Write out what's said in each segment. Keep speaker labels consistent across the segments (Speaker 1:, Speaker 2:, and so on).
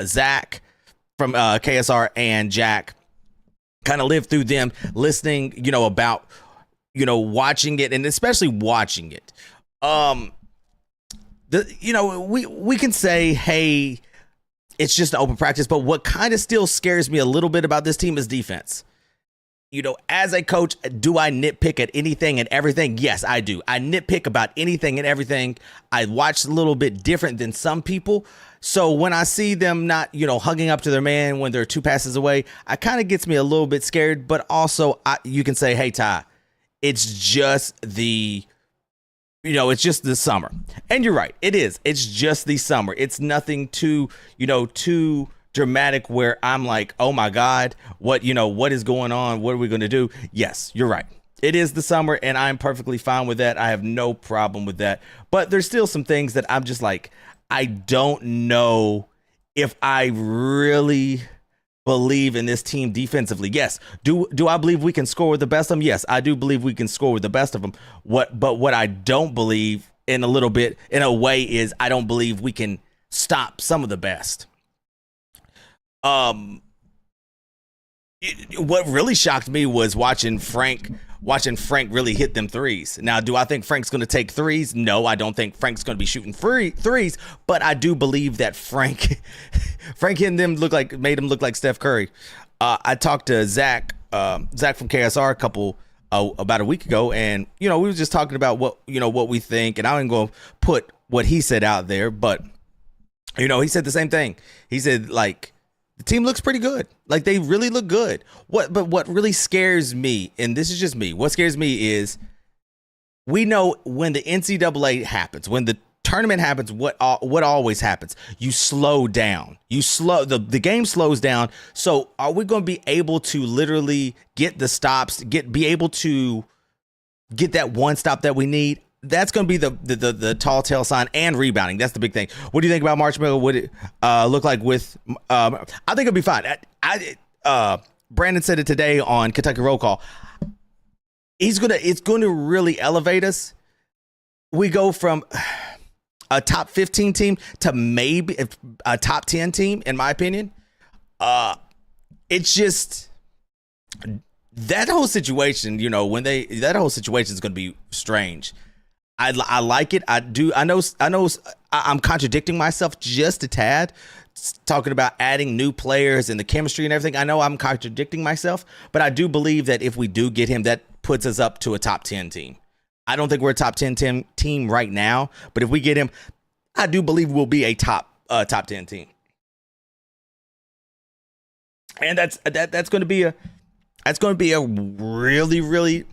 Speaker 1: Zach from KSR and Jack, kind of lived through them, listening, about, watching it, and especially watching it. We can say, hey, it's just an open practice, but what kind of still scares me a little bit about this team is defense. As a coach, do I nitpick at anything and everything? Yes, I do. I nitpick about anything and everything. I watch a little bit different than some people. So when I see them not, hugging up to their man when they're 2 passes away, it kind of gets me a little bit scared. But also, you can say, hey, Ty, it's just it's just the summer. And you're right. It is. It's just the summer. It's nothing too dramatic where I'm like, oh my God, what is going on? What are we going to do? Yes, you're right. It is the summer, and I'm perfectly fine with that. I have no problem with that. But there's still some things that I'm just like, I don't know if I really believe in this team defensively. Yes. Do I believe we can score with the best of them? Yes, I do believe we can score with the best of them. But what I don't believe in a way is I don't believe we can stop some of the best. What really shocked me was watching Frank really hit them threes. Now, do I think Frank's going to take threes? No, I don't think Frank's going to be shooting threes, but I do believe that Frank hitting them made him look like Steph Curry. I talked to Zach from KSR about a week ago, and we were just talking about what we think, and I ain't going to put what he said out there, but he said the same thing. He said, like, the team looks pretty good. Like, they really look good. But what really scares me, and this is just me, what scares me is we know when the NCAA happens, when the tournament happens, what always happens? You slow down. The game slows down. So are we going to be able to literally get the stops, be able to get that one stop that we need? That's going to be the tall tale sign, and rebounding. That's the big thing. What do you think about Marshmallow? Would it look like with I think it'll be fine. Brandon said it today on Kentucky Roll Call. It's going to really elevate us. We go from a top 15 team to maybe a top 10 team, in my opinion. It's just that whole situation, that whole situation is going to be strange. I like it. I do. I know I'm contradicting myself just a tad, talking about adding new players and the chemistry and everything. I know I'm contradicting myself, but I do believe that if we do get him, that puts us up to a top 10 team. I don't think we're a top 10 team right now, but if we get him, I do believe we'll be a top 10 team. And that's going to be a really, really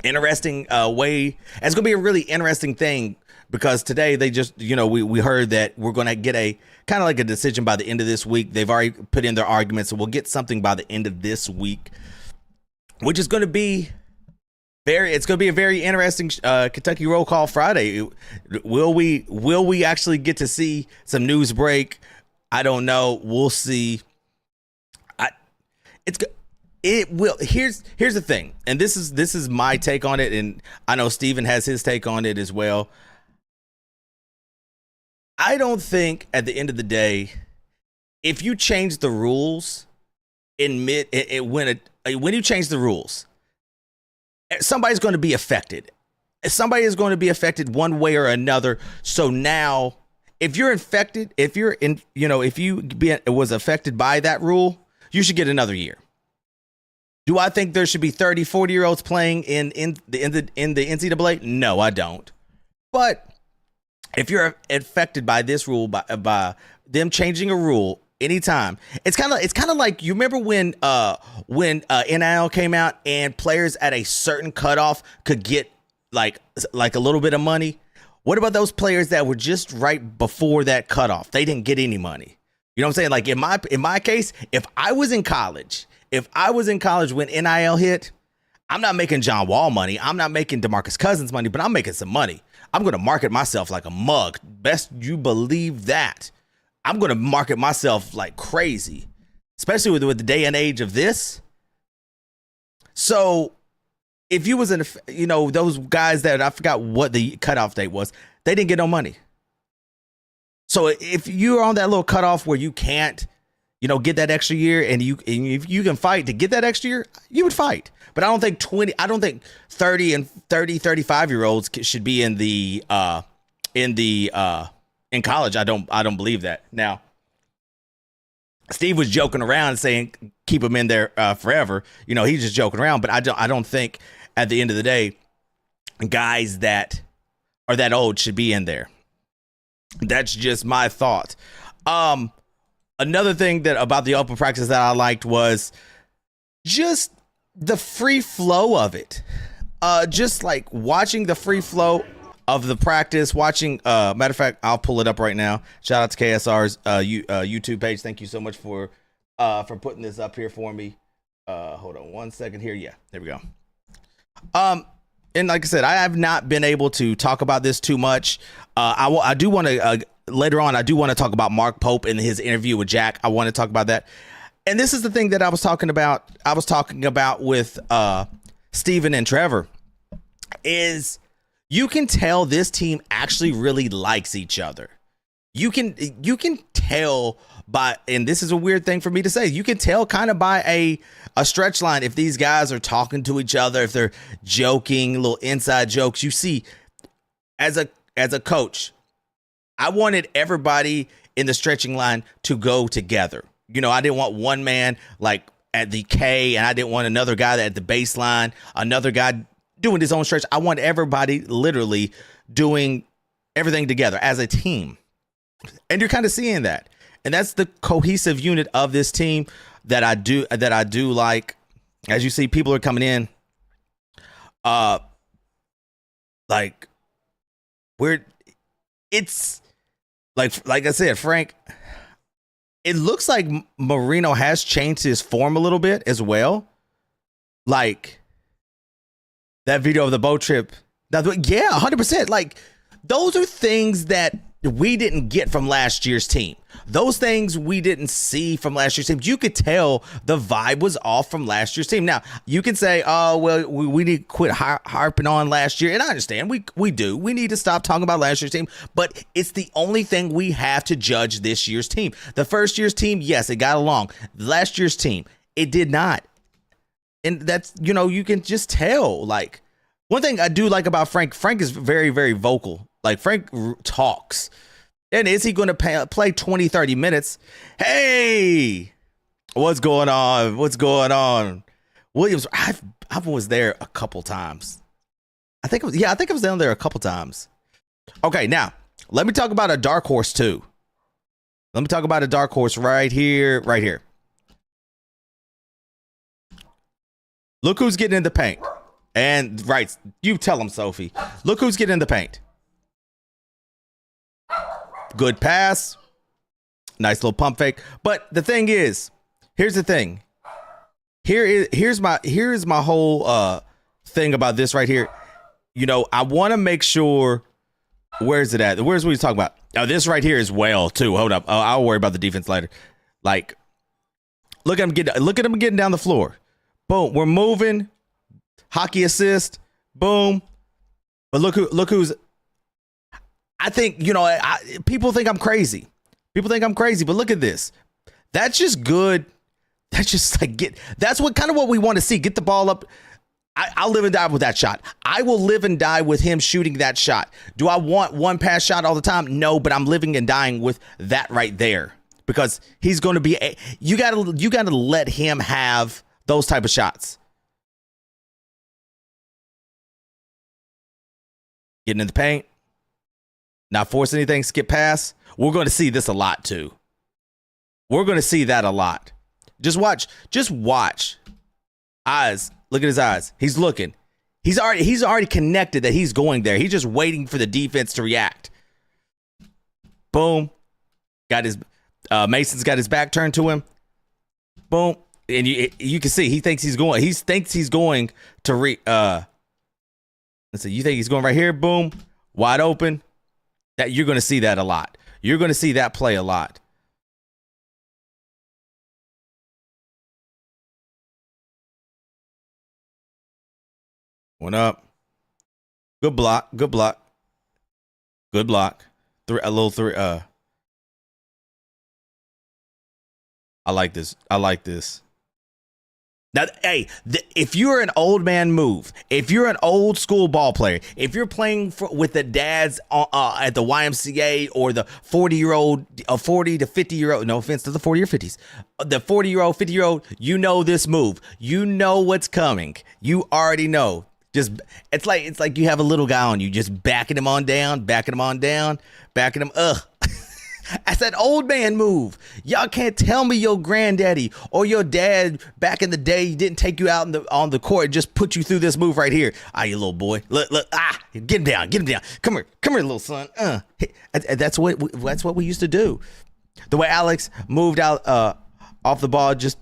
Speaker 1: interesting way. It's going to be a really interesting thing, because today they just, we heard that we're going to get a kind of like a decision by the end of this week. They've already put in their arguments, so we'll get something by the end of this week, which is going to be it's going to be a very interesting Kentucky Roll Call Friday. Will we actually get to see some news break? I don't know. We'll see. It will. Here's the thing, and this is my take on it, and I know Steven has his take on it as well. I don't think at the end of the day, if you change the rules when you change the rules, somebody's going to be affected. Somebody is going to be affected one way or another. So now, if you was affected by that rule, you should get another year. Do I think there should be 30, 40-year-olds playing in the NCAA? No, I don't. But if you're affected by this rule, by them changing a rule anytime, it's kind of like, you remember when NIL came out and players at a certain cutoff could get like a little bit of money. What about those players that were just right before that cutoff? They didn't get any money. You know what I'm saying? Like in my case, if I was in college when NIL hit, I'm not making John Wall money. I'm not making DeMarcus Cousins money, but I'm making some money. I'm going to market myself like a mug. Best you believe that. I'm going to market myself like crazy, especially with the day and age of this. So if you was those guys that I forgot what the cutoff date was, they didn't get no money. So if you're on that little cutoff where you can't, get that extra year, and if you can fight to get that extra year, you would fight. But I don't think 35 year olds should be in college. I don't believe that. Now, Steve was joking around saying keep him in there forever. He's just joking around, but I don't think at the end of the day, guys that are that old should be in there. That's just my thought. Another thing that about the open practice that I liked was just the free flow of it. Just like watching the free flow of the practice, watching, matter of fact, I'll pull it up right now. Shout out to KSR's YouTube page. Thank you so much for putting this up here for me. Hold on one second here. Yeah, there we go. And like I said, I have not been able to talk about this too much. I do want to, later on, I do want to talk about Mark Pope and his interview with Jack. I want to talk about that. And this is the thing that I was talking about. I was talking about with Steven and Trevor is you can tell this team actually really likes each other. You can tell by, and this is a weird thing for me to say, you can tell kind of by a stretch line if these guys are talking to each other, if they're joking, little inside jokes. You see, as a coach, I wanted everybody in the stretching line to go together. I didn't want one man like at the K, and I didn't want another guy at the baseline, another guy doing his own stretch. I want everybody literally doing everything together as a team. And you're kind of seeing that. And that's the cohesive unit of this team that I do like. As you see, people are coming in. It's like I said, Frank, it looks like Marino has changed his form a little bit as well. Like that video of the boat trip. Yeah, 100%. Like those are things that we didn't get from last year's team. Those things we didn't see from last year's team. You could tell the vibe was off from last year's team. Now, you can say, oh, well, we need to quit harping on last year. And I understand. We do. We need to stop talking about last year's team. But it's the only thing we have to judge this year's team. The first year's team, yes, it got along. Last year's team, it did not. And that's, you can just tell. Like, one thing I do like about Frank is very, very vocal. Like, Frank talks. And is he going to play 20, 30 minutes? Hey, what's going on? What's going on? Williams, I was there a couple times. I think I was down there a couple times. Okay, now, let me talk about a dark horse, too. Let me talk about a dark horse right here. Look who's getting in the paint. And, right, you tell him, Sophie. Look who's getting in the paint. Good pass. Nice little pump fake. But the thing is, here's the thing. Here's my whole thing about this right here. I want to make sure. Where's it at? Where's what he's talking about? Now, this right here is well, too. Hold up. I'll worry about the defense later. Like, look at him getting down the floor. Boom. We're moving. Hockey assist. Boom. But look who's. I think, people think I'm crazy. People think I'm crazy, but look at this. That's just good. That's just like that's what we want to see. Get the ball up. I'll live and die with that shot. I will live and die with him shooting that shot. Do I want one pass shot all the time? No, but I'm living and dying with that right there because he's going to be you got to let him have those type of shots. Getting in the paint. Not force anything, skip pass. We're going to see this a lot, too. We're going to see that a lot. Just watch. Eyes. Look at his eyes. He's looking. He's already connected that he's going there. He's just waiting for the defense to react. Boom. Got his Mason's got his back turned to him. Boom. And you can see he thinks he's going. He thinks he's going to let's see. You think he's going right here? Boom. Wide open. That you're going to see that a lot. You're going to see that play a lot. One up. Good block. A little three. I like this. I like this. Now, hey, if you're an old man move, if you're an old school ball player, if you're playing with the dads at the YMCA or the 40-year-old, 40 to 50-year-old, no offense to the 40 or 50s, the 40-year-old, 50-year-old, you know this move. You know what's coming. You already know. Just it's like you have a little guy on you, just backing him on down, backing him on down, backing him. That's that old man move. Y'all can't tell me your granddaddy or your dad back in the day didn't take you out on the court and just put you through this move right here. Ah, you little boy. Look, get him down, get him down. Come here, little son. That's what we used to do. The way Alex moved out off the ball, just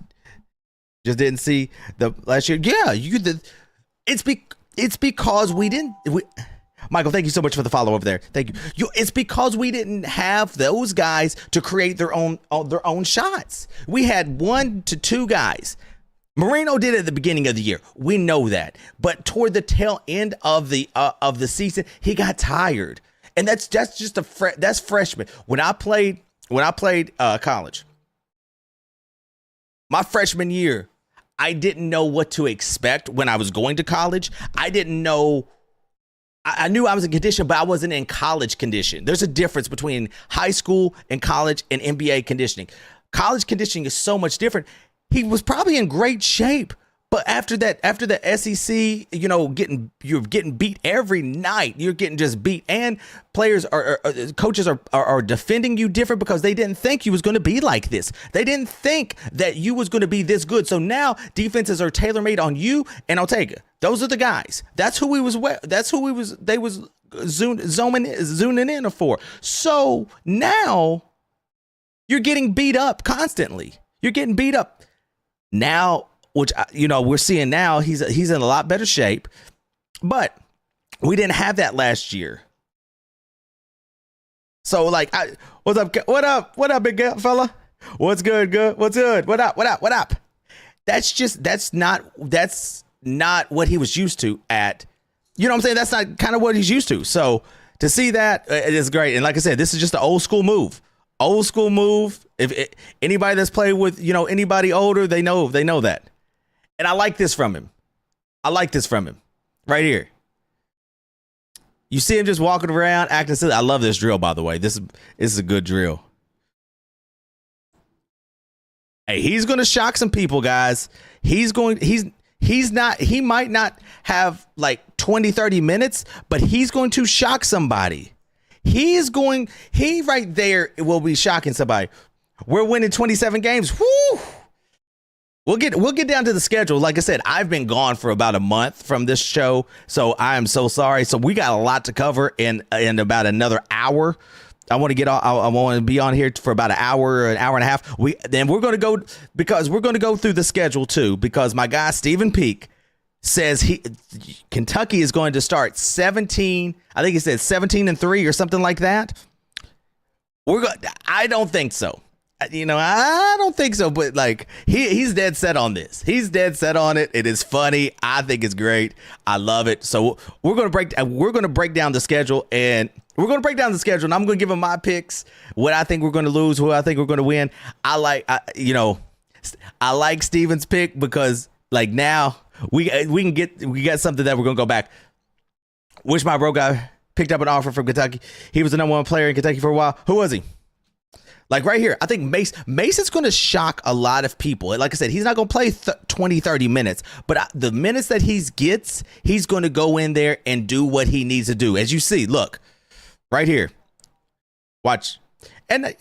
Speaker 1: didn't see the last year. Yeah, it's because we didn't. Michael, thank you so much for the follow over there. Thank you. It's because we didn't have those guys to create their own shots. We had 1 to 2 guys. Marino did it at the beginning of the year. We know that, but toward the tail end of the season, he got tired, and that's just that's freshman. When I played college, my freshman year, I didn't know what to expect when I was going to college. I didn't know. I knew I was in condition, but I wasn't in college condition. There's a difference between high school and college and NBA conditioning. College conditioning is so much different. He was probably in great shape, but after the SEC, you're getting beat every night. You're getting just beat, and players coaches are defending you different because they didn't think you was going to be like this. They didn't think that you was going to be this good. So now defenses are tailor made on you and Ortega. Those are the guys. That's who we was. That's who we was. They was zooming in for. So now you're getting beat up constantly. You're getting beat up now, which we're seeing now. He's in a lot better shape, but we didn't have that last year. So what's up? What up, big fella? What's good? Good. What's good? What up? That's not what he was used to at, what I'm saying? That's not kind of what he's used to. So to see that, it is great. And like I said, this is just an old school move. If anybody that's played with, anybody older, they know that. And I like this from him. Right here. You see him just walking around, acting silly. I love this drill, by the way. This is a good drill. Hey, he's going to shock some people, guys. He might not have like 20, 30 minutes, but he's going to shock somebody. He right there will be shocking somebody. We're winning 27 games. Woo! We'll get down to the schedule. Like I said, I've been gone for about a month from this show, so I am so sorry. So we got a lot to cover in about another hour. I want to be on here for about an hour and a half. We're going to go through the schedule too, because my guy Stephen Peak says Kentucky is going to start 17. I think he said 17-3 or something like that. I don't think so. I don't think so, but he's dead set on this. He's dead set on it. It is funny. I think it's great. I love it. So we're going to break down the schedule, and I'm going to give him my picks, what I think we're going to lose, who I think we're going to win. I like Steven's pick because now we got something that we're going to go back. Wish my bro guy picked up an offer from Kentucky. He was the number 1 player in Kentucky for a while. Who was he? Right here, I think Mason's going to shock a lot of people. Like I said, he's not going to play 20, 30 minutes, but the minutes that he gets, he's going to go in there and do what he needs to do. As you see, look, right here. Watch. And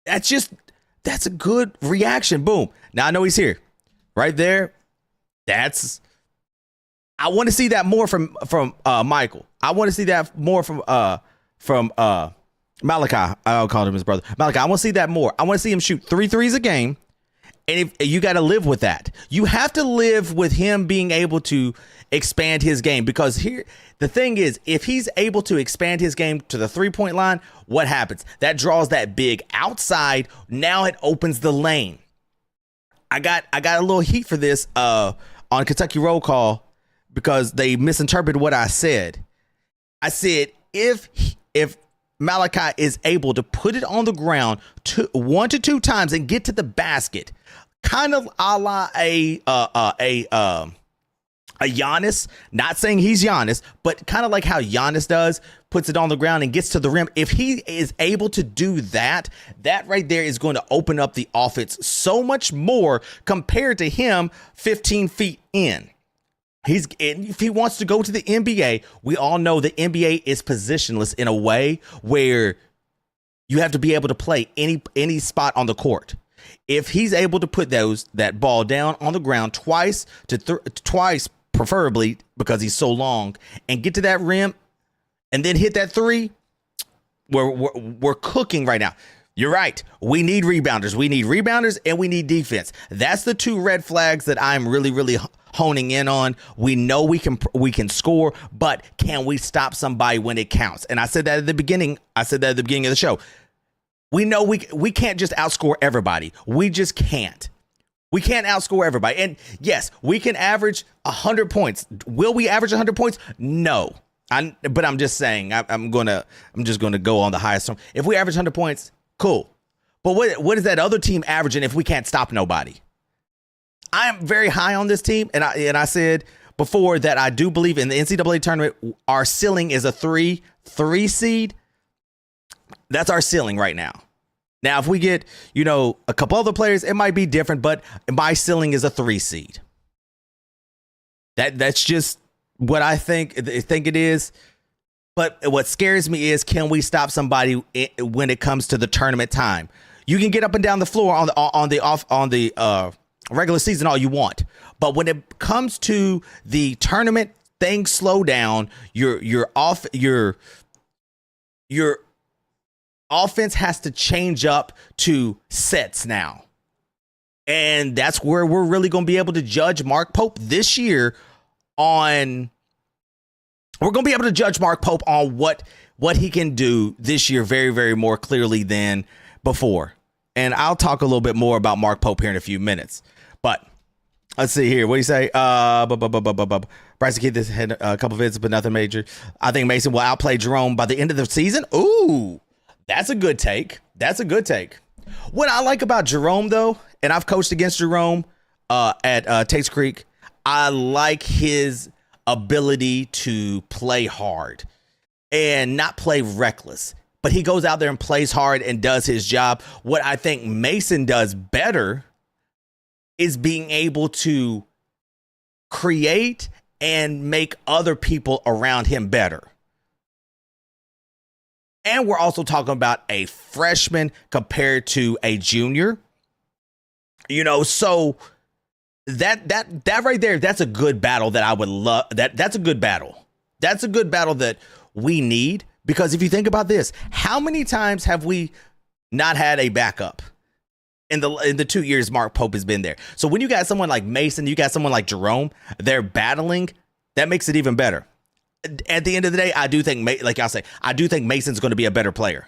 Speaker 1: that's a good reaction. Boom. Now I know he's here. Right there. I want to see that more from Michael. I want to see that more from Malachi. I'll call him his brother. Malachi, I want to see that more. I want to see him shoot 3 threes a game. And if you got to live with that, you have to live with him being able to expand his game, because here, the thing is, if he's able to expand his game to the 3-point line, what happens? That draws that big outside. Now it opens the lane. I got a little heat for this on Kentucky Roll Call because they misinterpreted what I said. I said, if Malachi is able to put it on the ground 1 to 2 times and get to the basket, kind of a la a Giannis, not saying he's Giannis, but kind of like how Giannis does, puts it on the ground and gets to the rim. If he is able to do that, that right there is going to open up the offense so much more compared to him 15 feet in. If he wants to go to the NBA, we all know the NBA is positionless in a way where you have to be able to play any spot on the court. If he's able to put that ball down on the ground twice, preferably because he's so long, and get to that rim and then hit that three, we're cooking right now. You're right. We need rebounders. We need rebounders and we need defense. That's the 2 red flags that I'm really, really honing in on. We know we can score, but can we stop somebody when it counts? And I said that at the beginning. of the show. We know we can't just outscore everybody. We just can't. We can't outscore everybody. And yes, we can average 100 points. Will we average 100 points? No. But I'm just saying, I'm just gonna go on the highest. If we average 100 points, cool. But what is that other team averaging if we can't stop nobody? I am very high on this team, and I said before that I do believe in the NCAA tournament, our ceiling is a 3 seed. That's our ceiling right now. Now, if we get, a couple other players, it might be different, but my ceiling is a 3 seed. That's just what I think it is. But what scares me is, can we stop somebody when it comes to the tournament time? You can get up and down the floor on the regular season all you want, but when it comes to the tournament, things slow down. Your offense has to change up to sets now. And that's where we're really going to be able to judge Mark Pope this year on. We're going to be able to judge Mark Pope on what he can do this year very, very more clearly than before. And I'll talk a little bit more about Mark Pope here in a few minutes. But let's see here. What do you say? Bryson Keith had a couple of visits, but nothing major. I think Mason will outplay Jerome by the end of the season. Ooh, that's a good take. What I like about Jerome, though, and I've coached against Jerome at Tates Creek, I like his ability to play hard and not play reckless, but he goes out there and plays hard and does his job. What I think Mason does better is being able to create and make other people around him better. And we're also talking about a freshman compared to a junior, so that right there, that's a good battle that I would love. That's a good battle. That's a good battle that we need, because if you think about this, how many times have we not had a backup in the 2 years Mark Pope has been there? So when you got someone like Mason, you got someone like Jerome, they're battling, that makes it even better. At the end of the day, I do think, I do think Mason's going to be a better player.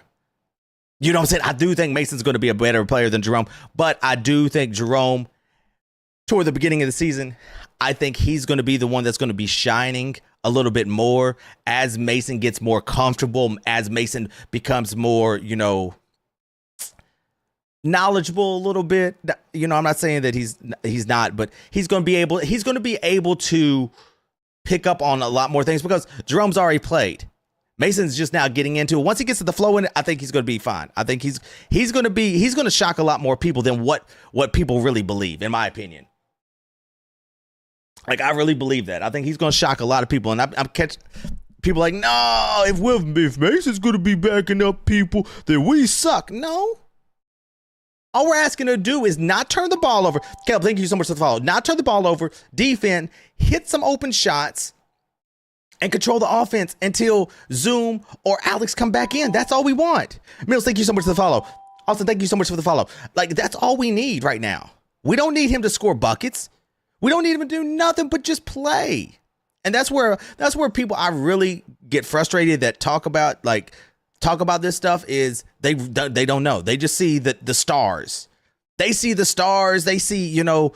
Speaker 1: You know what I'm saying? I do think Mason's going to be a better player than Jerome, but I do think Jerome, toward the beginning of the season, I think he's going to be the one that's going to be shining a little bit more as Mason gets more comfortable, as Mason becomes more, knowledgeable a little bit. I'm not saying that he's not, but he's going to be able to pick up on a lot more things because Jerome's already played. Mason's just now getting into it. Once he gets to the flow in it, I think he's going to be fine. I think he's going to shock a lot more people than what people really believe, in my opinion. I really believe that. I think he's going to shock a lot of people. And I'm catching people like, no, if Mason's going to be backing up people, then we suck. No. All we're asking to do is not turn the ball over. Caleb, thank you so much for the follow. Not turn the ball over, defend, hit some open shots, and control the offense until Zoom or Alex come back in. That's all we want. Mills, thank you so much for the follow. Also, thank you so much for the follow. That's all we need right now. We don't need him to score buckets. We don't need him to do nothing but just play. And that's where people I really get frustrated that talk about this stuff is they don't know. They just see the stars. They see the stars. They see, he's not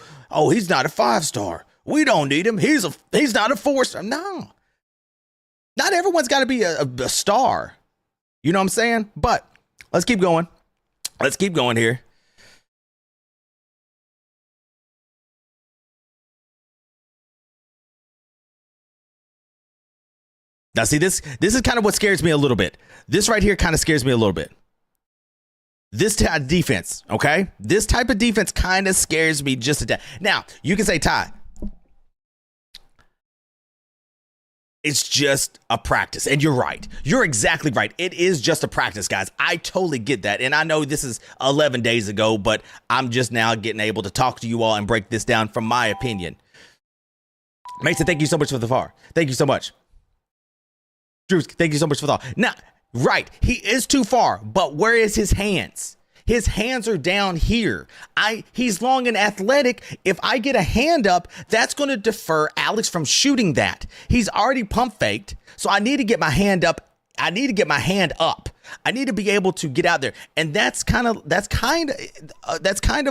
Speaker 1: a 5-star. We don't need him. He's not a 4-star. No. Not everyone's got to be a star. You know what I'm saying? But let's keep going. Let's keep going here. Now, see, this is kind of what scares me a little bit. This right here kind of scares me a little bit. This type of defense, okay? This type of defense kind of scares me just a tad. Now, you can say, Ty, it's just a practice. And you're right. You're exactly right. It is just a practice, guys. I totally get that. And I know this is 11 days ago, but I'm just now getting able to talk to you all and break this down from my opinion. Mason, thank you so much for the far. Thank you so much. Drew, thank you so much for the thought. Now, right, he is too far, but where is his hands? His hands are down here. He's long and athletic. If I get a hand up, that's going to defer Alex from shooting that. He's already pump faked, so I need to get my hand up. I need to get my hand up. I need to be able to get out there, and that's kind of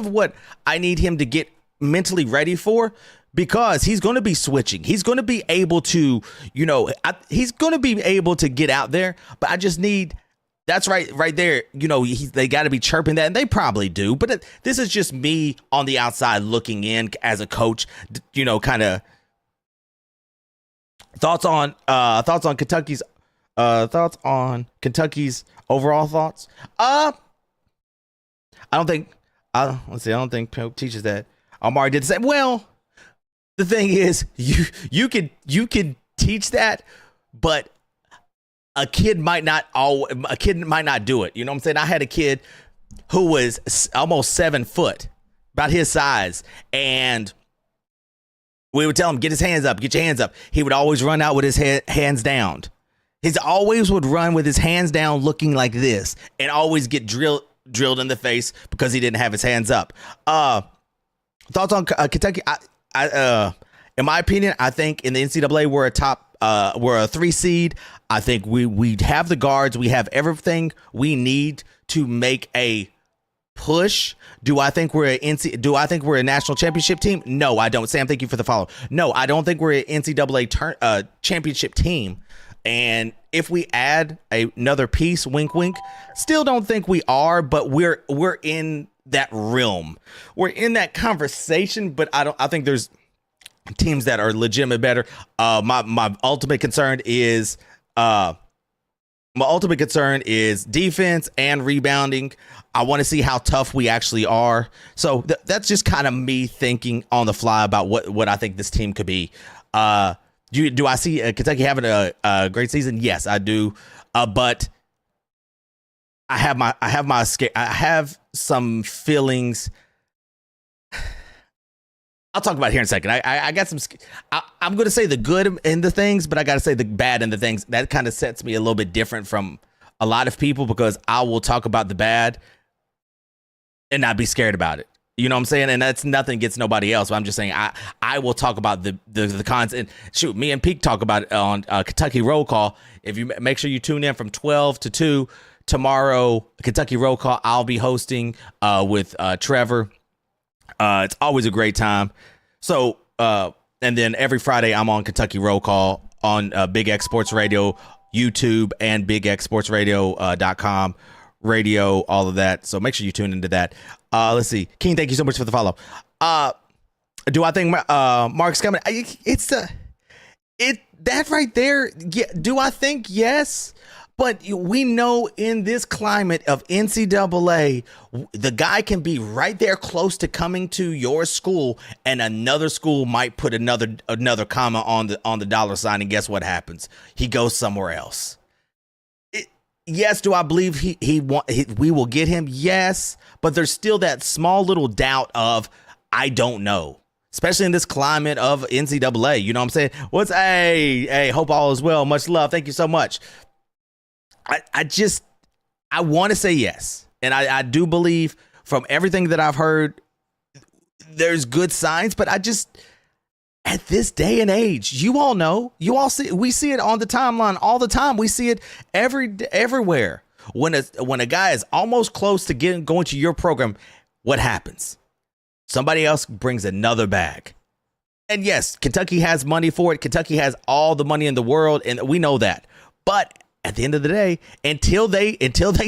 Speaker 1: what I need him to get mentally ready for. Because he's going to be switching. He's going to be able to, he's going to be able to get out there. But I just need, that's right there. They got to be chirping that. And they probably do. But this is just me on the outside looking in as a coach, kind of thoughts on Kentucky's overall thoughts. I don't think Pope teaches that. Amari did the same. Well, the thing is, you could teach that, but a kid might not do it. You know what I'm saying? I had a kid who was almost 7 foot, about his size, and we would tell him, get his hands up, get your hands up. He would always run out with his hands down. He always would run with his hands down looking like this and always get drilled in the face because he didn't have his hands up. Thoughts on Kentucky? In my opinion, I think in the NCAA we're a 3 seed. I think we have the guards. We have everything we need to make a push. Do I think we're a national championship team? No, I don't. Sam, thank you for the follow. No, I don't think we're an NCAA championship team. And if we add another piece, wink, wink, still don't think we are, but we're in that realm. We're in that conversation, but I think there's teams that are legitimate better. My ultimate concern is defense and rebounding. I want to see how tough we actually are. So that's just kind of me thinking on the fly about what I think this team could be. Do I see Kentucky having a great season? Yes, I do. But I have some feelings. I'll talk about it here in a second. I got some. I'm going to say the good in the things, but I got to say the bad in the things. That kind of sets me a little bit different from a lot of people because I will talk about the bad and not be scared about it. You know what I'm saying? And that's nothing against nobody else. But I'm just saying I will talk about the cons. And shoot, me and Peak talk about it on Kentucky Roll Call. If you make sure you tune in from 12 to 2 tomorrow, Kentucky Roll Call, I'll be hosting with Trevor. It's always a great time. So, and then every Friday I'm on Kentucky Roll Call on Big X Sports Radio, YouTube, and BigXSportsRadio.com radio, all of that. So make sure you tune into that. Let's see. King, thank you so much for the follow. Do I think Mark's coming? That right there. Yeah, do I think yes? But we know in this climate of NCAA, the guy can be right there close to coming to your school, and another school might put another comma on the dollar sign, and guess what happens? He goes somewhere else. Yes, do I believe we will get him? Yes, but there's still that small little doubt of I don't know. Especially in this climate of NCAA, you know what I'm saying? Hey, hope all is well. Much love. Thank you so much. I want to say yes. And I do believe from everything that I've heard, there's good signs, but at this day and age, you all know, we see it on the timeline all the time. We see it everywhere. When a guy is almost close to going to your program, what happens? Somebody else brings another bag. And yes, Kentucky has money for it. Kentucky has all the money in the world, and we know that. But at the end of the day, until they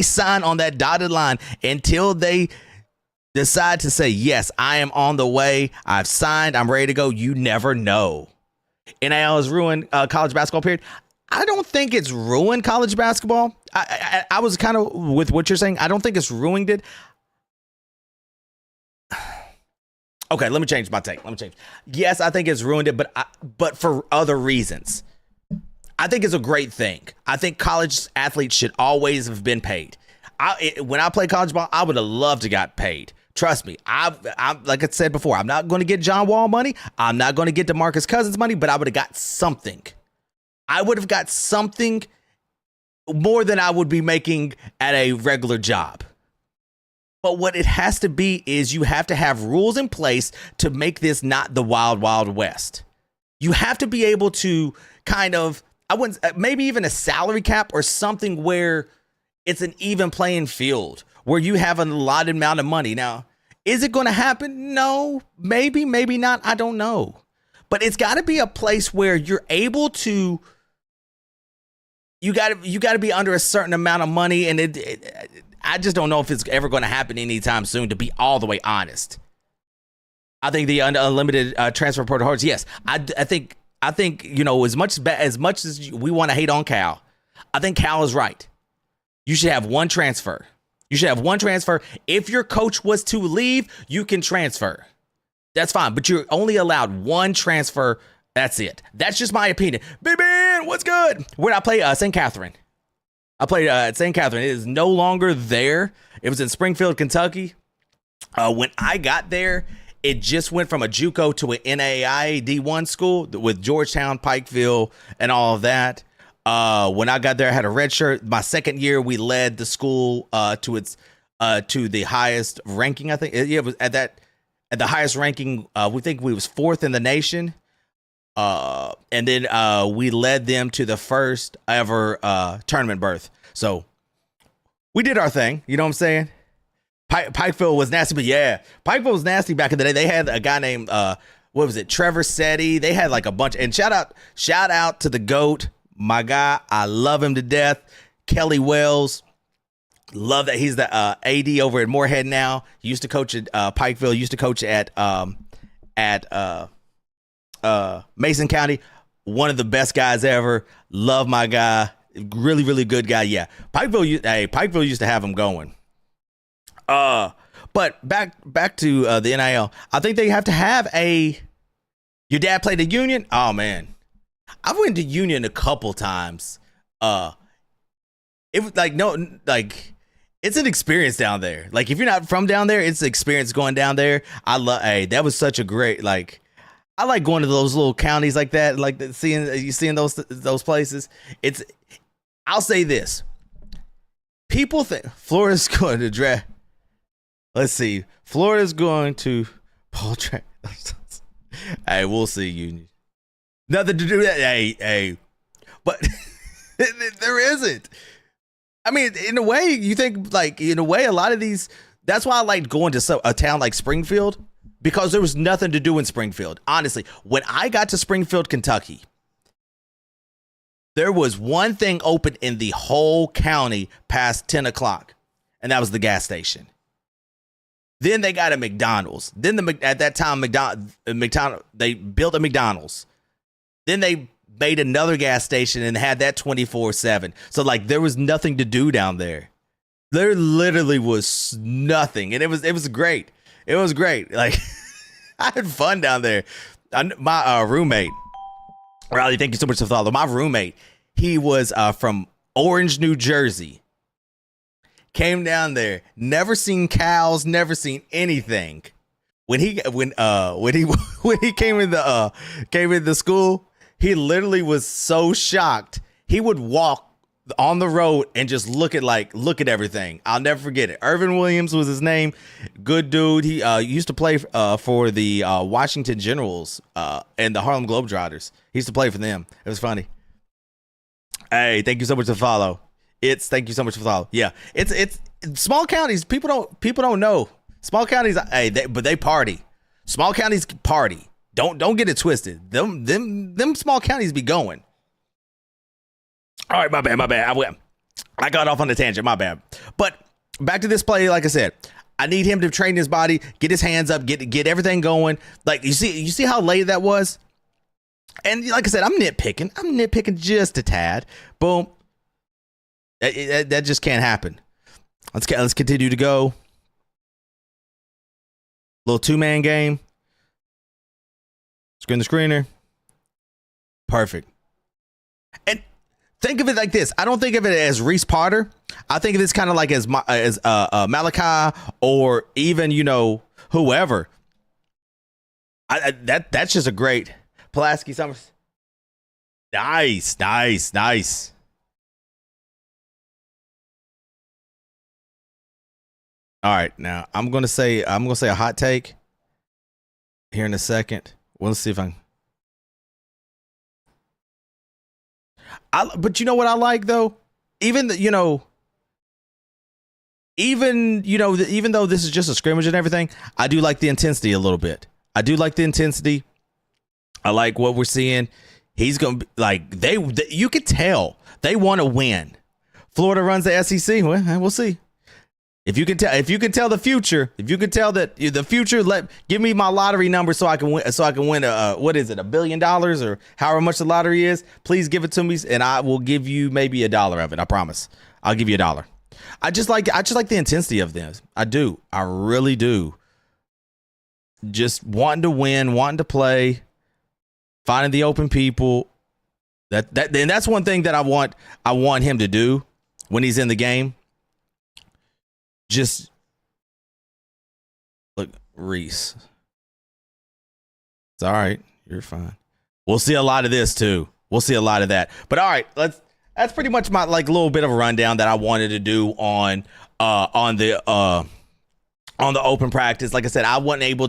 Speaker 1: sign on that dotted line, until they decide to say, yes, I am on the way, I've signed, I'm ready to go, you never know. NIL has ruined college basketball, period. I don't think it's ruined college basketball. I was kind of with what you're saying. I don't think it's ruined it. Okay, let me change my take. Yes, I think it's ruined it, but for other reasons. I think it's a great thing. I think college athletes should always have been paid. When I played college ball, I would have loved to got paid. Trust me. I'm like I said before, I'm not going to get John Wall money. I'm not going to get DeMarcus Cousins money, but I would have got something. I would have got something more than I would be making at a regular job. But what it has to be is you have to have rules in place to make this not the wild, wild west. You have to be able to kind of, maybe even a salary cap or something where it's an even playing field, where you have an allotted amount of money. Now, is it going to happen? No, maybe not. I don't know. But it's got to be a place where you're able to, you got to be under a certain amount of money. And I just don't know if it's ever going to happen anytime soon, to be all the way honest. I think the unlimited transfer portal holds. Yes, I think, you know, as much as we want to hate on Cal, I think Cal is right. You should have one transfer. If your coach was to leave, you can transfer. That's fine. But you're only allowed one transfer. That's it. That's just my opinion. Big Ben, what's good? Where did I play? St. Catherine. I played at St. Catherine. It is no longer there. It was in Springfield, Kentucky. When I got there, it just went from a JUCO to an NAIA D1 school with Georgetown, Pikeville, and all of that. When I got there, I had a red shirt. My second year, we led the school to the highest ranking. I think it was at the highest ranking. We think we was fourth in the nation. And then we led them to the first ever tournament berth. So we did our thing. You know what I'm saying? Pikeville was nasty, but yeah, Pikeville was nasty back in the day. They had a guy named what was it, Trevor Setti. They had like a bunch. And shout out to the GOAT, my guy. I love him to death. Kelly Wells. Love that he's the AD over at Moorhead now. He used to coach at Pikeville. Used to coach at Mason County. One of the best guys ever. Love my guy. Really, really good guy. Yeah. Pikeville used to have him going. But back to the NIL. I think they have to have your dad played at Union? Oh man. I went to Union a couple times. It was it's an experience down there. Like if you're not from down there, it's an experience going down there. That was such a great, I like going to those little counties like that, seeing those places. I'll say this. People think Florida's going to draft. Let's see. Florida's going to Paul Track. Hey, we'll see, Union. Nothing to do with that. Hey. But there isn't. I mean, in a way, you think a lot of these, that's why I liked going to a town like Springfield, because there was nothing to do in Springfield. Honestly, when I got to Springfield, Kentucky, there was one thing open in the whole county past 10 o'clock, and that was the gas station. Then they got a McDonald's. Then at that time, they built a McDonald's. Then they made another gas station and had that 24/7. So there was nothing to do down there. There literally was nothing, and it was great. It was great. I had fun down there. My roommate, Riley, thank you so much for following. My roommate, he was from Orange, New Jersey. Came down there, never seen cows, never seen anything. When he came in the school, he literally was so shocked. He would walk on the road and just look at everything. I'll never forget it. Irvin Williams was his name. Good dude. He used to play for the Washington Generals and the Harlem Globetrotters. He used to play for them. It was funny. Hey, thank you so much for the follow. Thank you so much for the follow. Yeah, it's small counties. People don't know. Small counties, but they party. Small counties party. Don't get it twisted. Them small counties be going. All right, my bad, my bad. I got off on a tangent, my bad. But back to this play, like I said, I need him to train his body, get his hands up, get everything going. Like you see how late that was? And like I said, I'm nitpicking just a tad. Boom. That just can't happen. Let's continue to go. Little 2-man game. Screen the screener. Perfect. And think of it like this. I don't think of it as Reese Potter. I think of this kind of like as Malachi or even, whoever. That's just a great Pulaski Summers. Nice. All right, now I'm gonna say a hot take here in a second. We'll see if but you know what I like though? Even though this is just a scrimmage and everything, I do like the intensity a little bit. I do like the intensity. I like what we're seeing. He's gonna be like you could tell they want to win. Florida runs the SEC. Well, we'll see. If you can tell the future, if you can tell that the future, give me my lottery number so I can win. What is it, $1 billion or however much the lottery is? Please give it to me, and I will give you maybe $1 of it. I promise. I'll give you $1. I just like the intensity of this. I do. I really do. Just wanting to win, wanting to play, finding the open people. And that's one thing that I want him to do when he's in the game. Just look, Reese. It's all right. You're fine. We'll see a lot of this too. We'll see a lot of that. But all right, that's pretty much my little bit of a rundown that I wanted to do on the open practice. Like I said, I wasn't able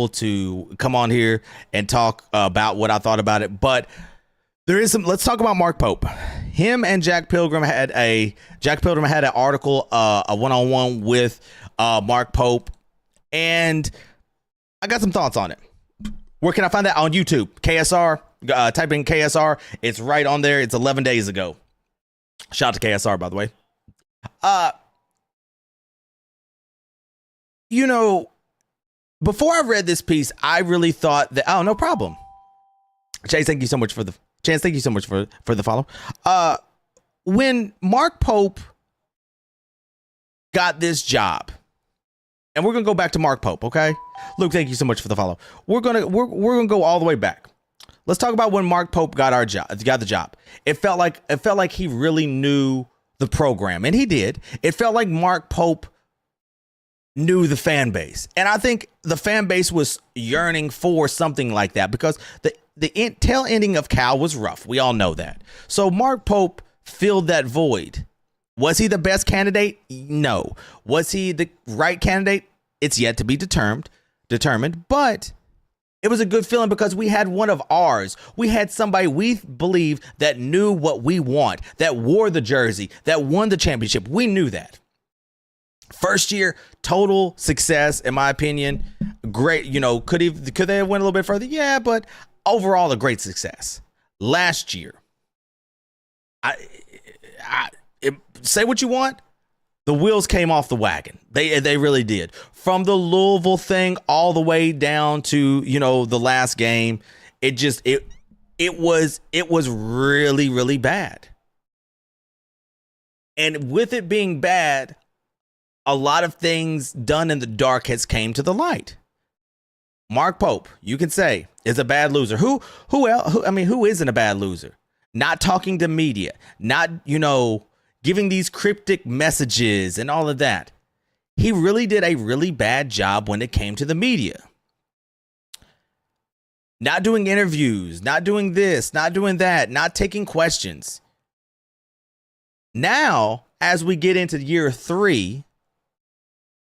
Speaker 1: to come on here and talk about what I thought about it, but there is some. Let's talk about Mark Pope. Him and Jack Pilgrim had an article, a one-on-one with Mark Pope, and I got some thoughts on it. Where can I find that? On YouTube? KSR. Type in KSR. It's right on there. It's 11 days ago. Shout out to KSR, by the way. Before I read this piece, I really thought that. Oh, no problem. Chase, thank you so much for the Chance. Thank you so much for the follow. When Mark Pope got this job, and we're gonna go back to Mark Pope, okay? Luke, thank you so much for the follow. We're gonna go all the way back. Let's talk about when Mark Pope got the job. It felt like he really knew the program, and he did. It felt like Mark Pope knew the fan base, and I think the fan base was yearning for something like that because the tail ending of Cal was rough. We all know that. So Mark Pope filled that void. Was he the best candidate? No. Was he the right candidate? It's yet to be determined, but it was a good feeling because we had one of ours. We had somebody we believe that knew what we want, that wore the jersey, that won the championship. We knew that. First year, total success, in my opinion. Great, could they have went a little bit further? Yeah, but overall, a great success. Last year, say what you want, the wheels came off the wagon. They really did. From the Louisville thing all the way down to the last game, it was really, really bad. And with it being bad, a lot of things done in the dark has came to the light. Mark Pope, you can say, is a bad loser. Who isn't a bad loser? Not talking to media, not, giving these cryptic messages and all of that. He really did a really bad job when it came to the media. Not doing interviews, not doing this, not doing that, not taking questions. Now, as we get into year 3,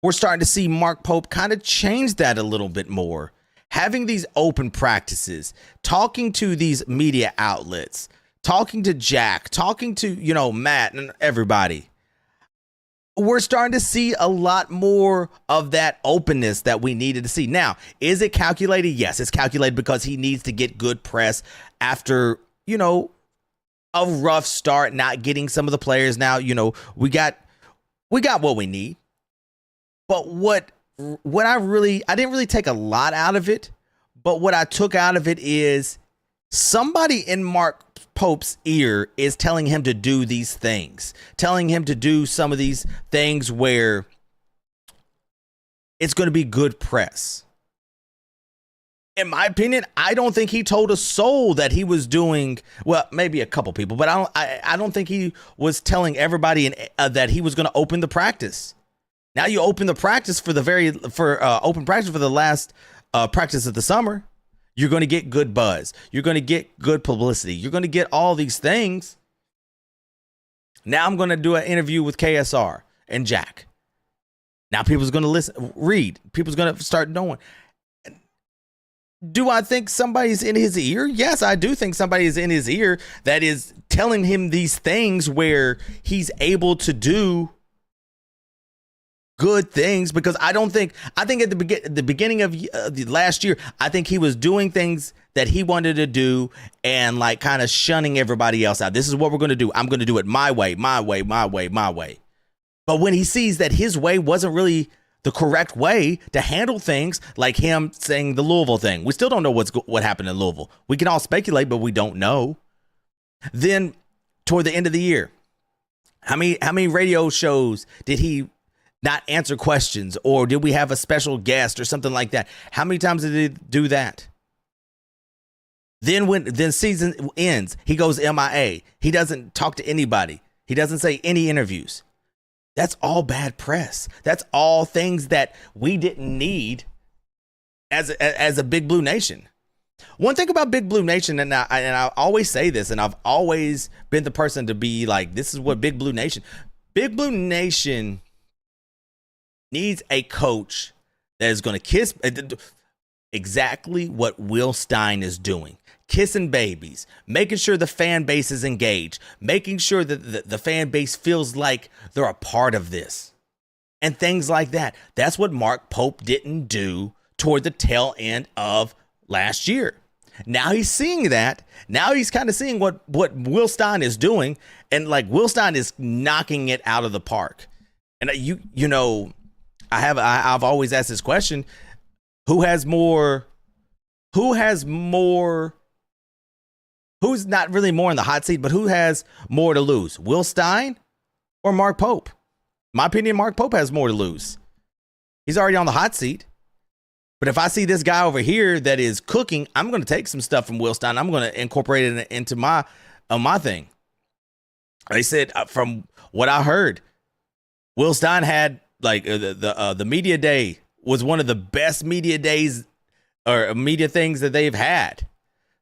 Speaker 1: we're starting to see Mark Pope kind of change that a little bit more. Having these open practices, talking to these media outlets, talking to Jack, talking to, Matt and everybody. We're starting to see a lot more of that openness that we needed to see. Now, is it calculated? Yes, it's calculated because he needs to get good press after, a rough start, not getting some of the players. Now, we got what we need. But what I didn't really take a lot out of it, but what I took out of it is somebody in Mark Pope's ear is telling him to do these things, telling him to do some of these things where it's going to be good press. In my opinion, I don't think he told a soul that he was doing, well, maybe a couple people, but I don't think he was telling everybody that he was going to open the practice. Now you open the practice open practice for the last practice of the summer. You're going to get good buzz. You're going to get good publicity. You're going to get all these things. Now I'm going to do an interview with KSR and Jack. Now people's going to read. People's going to start knowing. Do I think somebody's in his ear? Yes, I do think somebody is in his ear that is telling him these things where he's able to do good things, because I think at the beginning of the last year, I think he was doing things that he wanted to do and like kind of shunning everybody else out. This is what we're going to do. I'm going to do it my way, my way, my way, my way. But when he sees that his way wasn't really the correct way to handle things, like him saying the Louisville thing, we still don't know what happened in Louisville. We can all speculate, but we don't know. Then toward the end of the year, how many radio shows did he not answer questions, or did we have a special guest or something like that? How many times did he do that? Then when season ends, he goes MIA. He doesn't talk to anybody. He doesn't say any interviews. That's all bad press. That's all things that we didn't need as a Big Blue Nation. One thing about Big Blue Nation, and I always say this, and I've always been the person to be like, this is what Big Blue Nation needs a coach that is going to kiss exactly what Will Stein is doing. Kissing babies, making sure the fan base is engaged, making sure that the fan base feels like they're a part of this and things like that. That's what Mark Pope didn't do toward the tail end of last year. Now he's seeing that. Now he's kind of seeing what Will Stein is doing, and like Will Stein is knocking it out of the park. And I've always asked this question: who's not really more in the hot seat, but who has more to lose? Will Stein or Mark Pope? In my opinion, Mark Pope has more to lose. He's already on the hot seat. But if I see this guy over here that is cooking, I'm going to take some stuff from Will Stein. I'm going to incorporate it into my thing. They said, from what I heard, Will Stein had like the media day was one of the best media days or media things that they've had.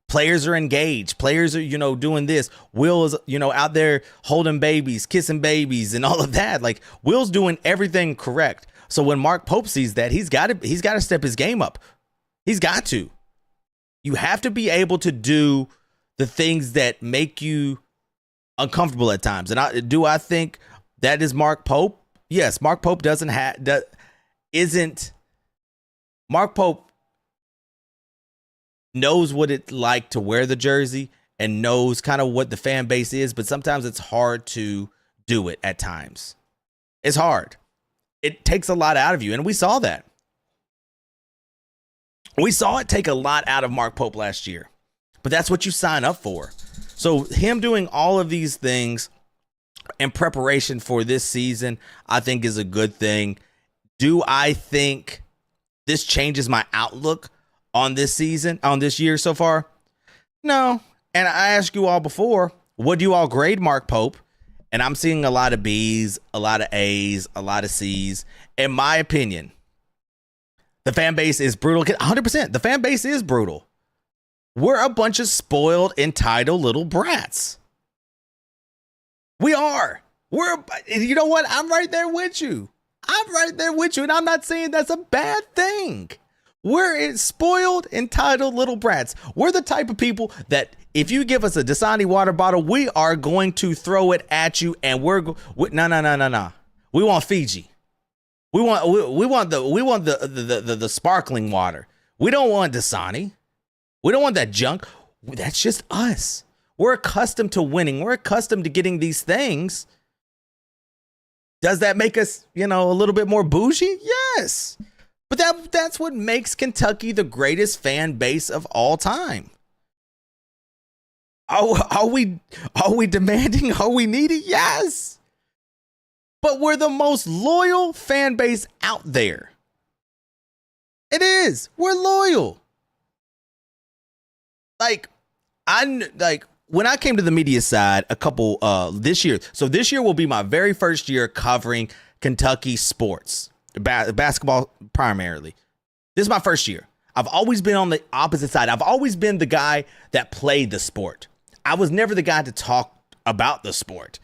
Speaker 1: Players are engaged. Players are, doing this. Will is, out there holding babies, kissing babies and all of that. Like, Will's doing everything correct. So when Mark Pope sees that, he's got to step his game up. He's got to. You have to be able to do the things that make you uncomfortable at times. And I think that is Mark Pope? Yes, Mark Pope Mark Pope knows what it's like to wear the jersey and knows kind of what the fan base is, but sometimes it's hard to do it at times. It's hard. It takes a lot out of you, and we saw that. We saw it take a lot out of Mark Pope last year, but that's what you sign up for. So him doing all of these things in preparation for this season, I think is a good thing. Do I think this changes my outlook on this season, on this year so far? No. And I asked you all before, would you all grade Mark Pope? And I'm seeing a lot of B's, a lot of A's, a lot of C's. In my opinion, the fan base is brutal. 100%. The fan base is brutal. We're a bunch of spoiled, entitled little brats. We are. You know what? I'm right there with you. And I'm not saying that's a bad thing. We're spoiled, entitled little brats. We're the type of people that if you give us a Dasani water bottle, we are going to throw it at you, and no. We want Fiji. We want the sparkling water. We don't want Dasani. We don't want that junk. That's just us. We're accustomed to winning. We're accustomed to getting these things. Does that make us, a little bit more bougie? Yes. But that's what makes Kentucky the greatest fan base of all time. Are we demanding? Are we needy? Yes. But we're the most loyal fan base out there. It is. We're loyal. When I came to the media side this year. So this year will be my very first year covering Kentucky sports, basketball primarily. This is my first year. I've always been on the opposite side. I've always been the guy that played the sport. I was never the guy to talk about the sport.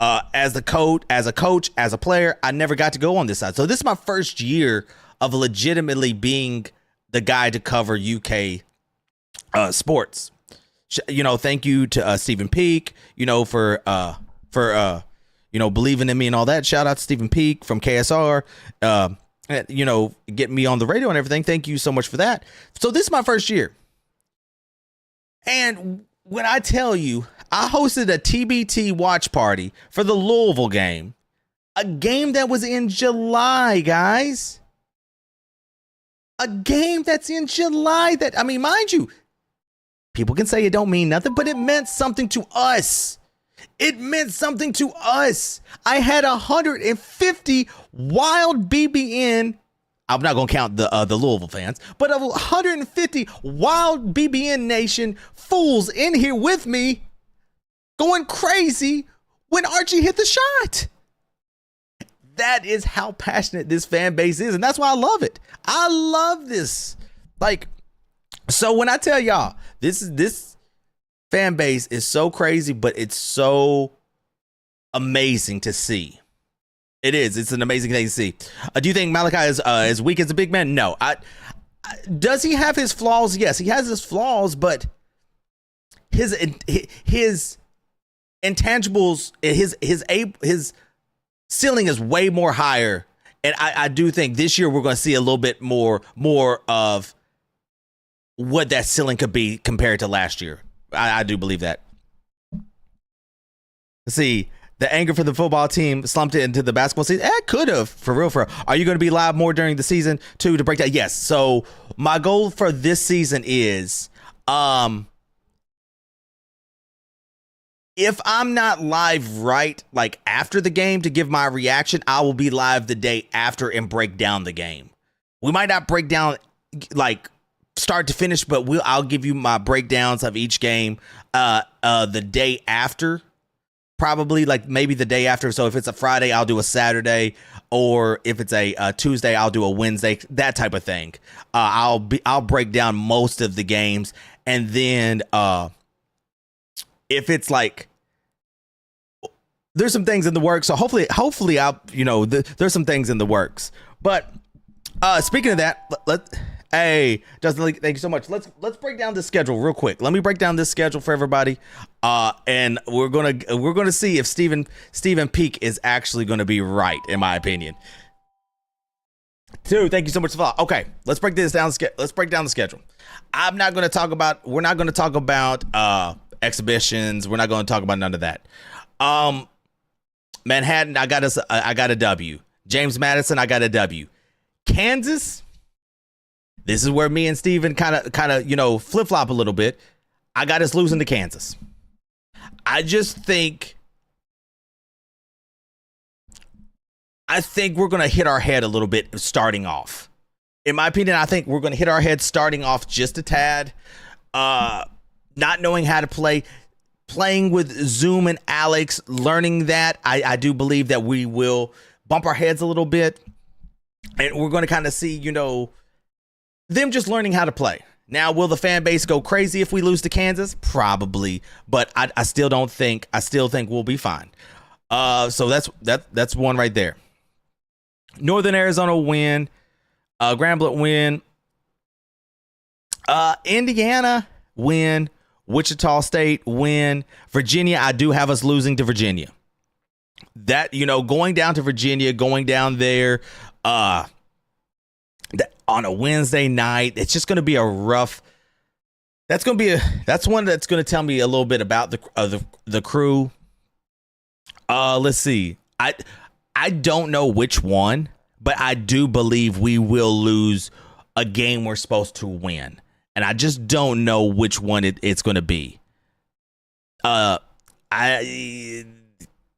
Speaker 1: As a coach, as a player, I never got to go on this side. So this is my first year of legitimately being the guy to cover UK sports. Thank you to Stephen Peak, for believing in me and all that. Shout out to Stephen Peak from KSR, getting me on the radio and everything. Thank you so much for that. So this is my first year. And when I tell you, I hosted a TBT watch party for the Louisville game, a game that was in July, guys. A game that's in July mind you, people can say it don't mean nothing, but it meant something to us. It meant something to us. I had 150 wild BBN. I'm not going to count the Louisville fans, but 150 wild BBN Nation fools in here with me going crazy when Archie hit the shot. That is how passionate this fan base is, and that's why I love it. I love this. So when I tell y'all, this fan base is so crazy, but it's so amazing to see. It is. It's an amazing thing to see. Do you think Malachi is as weak as a big man? No. Does he have his flaws? Yes, he has his flaws, but his intangibles, his ceiling is way more higher. And I do think this year we're going to see a little bit more of what that ceiling could be compared to last year. I do believe that. Let's see. The anger for the football team slumped it into the basketball season. It could have, for real. Are you going to be live more during the season too to break that? Yes. So my goal for this season is, if I'm not live right after the game to give my reaction, I will be live the day after and break down the game. We might not break down start to finish, but I'll give you my breakdowns of each game the day after. Probably maybe the day after. So if it's a Friday, I'll do a Saturday, or if it's a Tuesday, I'll do a Wednesday, that type of thing. I'll break down most of the games. And then if it's there's some things in the works. So hopefully there's some things in the works. But speaking of that, hey, Justin, thank you so much. Let's break down this schedule real quick. Let me break down this schedule for everybody. And we're gonna see if Stephen Peak is actually gonna be right, in my opinion. Dude, thank you so much for the follow. Okay, let's break this down. Let's break down the schedule. We're not gonna talk about exhibitions. We're not gonna talk about none of that. Manhattan, I got a W. James Madison, I got a W. Kansas. This is where me and Steven kind of flip-flop a little bit. I got us losing to Kansas. I think we're going to hit our head a little bit starting off. In my opinion, I think we're going to hit our head starting off just a tad. Not knowing how to play, playing with Zoom and Alex, learning that, I do believe that we will bump our heads a little bit. And we're going to kind of see, them just learning how to play. Now, will the fan base go crazy if we lose to Kansas? Probably, but I still think we'll be fine. So that's one right there. Northern Arizona win, Grambling win, Indiana win, Wichita State win, Virginia. I do have us losing to Virginia. That going down to Virginia, going down there, on a Wednesday night, it's just going to be a rough That's one that's gonna tell me a little bit about the crew. Let's see. I don't know which one, but I do believe we will lose a game we're supposed to win, and I just don't know which one it's gonna be. I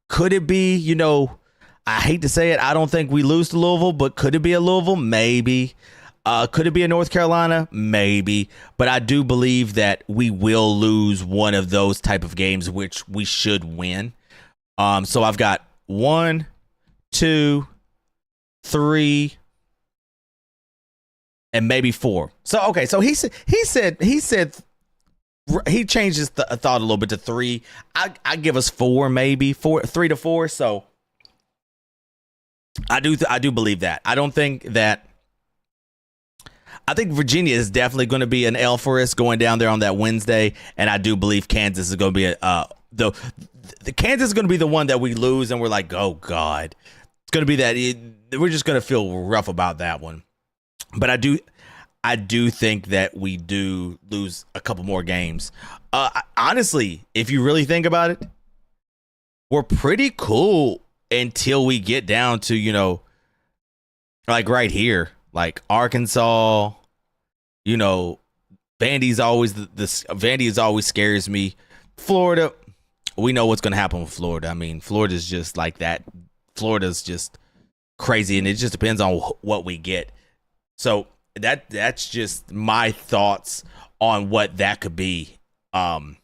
Speaker 1: could it be, I hate to say it, I don't think we lose to Louisville, but could it be a Louisville? Maybe. Could it be a North Carolina? Maybe. But I do believe that we will lose one of those type of games, which we should win. So I've got 1, 2, 3, and maybe 4. So okay, so he said he changed his thought a little bit to 3. I give us 4, maybe 3 to 4. So I do believe that. I think Virginia is definitely going to be an L for us going down there on that Wednesday, and I do believe Kansas is going to be the Kansas is going to be the one that we lose, and we're like, oh God, it's going to be that we're just going to feel rough about that one. But I do think that we do lose a couple more games. Honestly, if you really think about it, we're pretty cool until we get down to like right here. Like Arkansas, Vandy's always Vandy always scares me. Florida, we know what's going to happen with Florida. I mean, Florida's just like that. Florida's just crazy, and it just depends on what we get. So that's just my thoughts on what that could be. And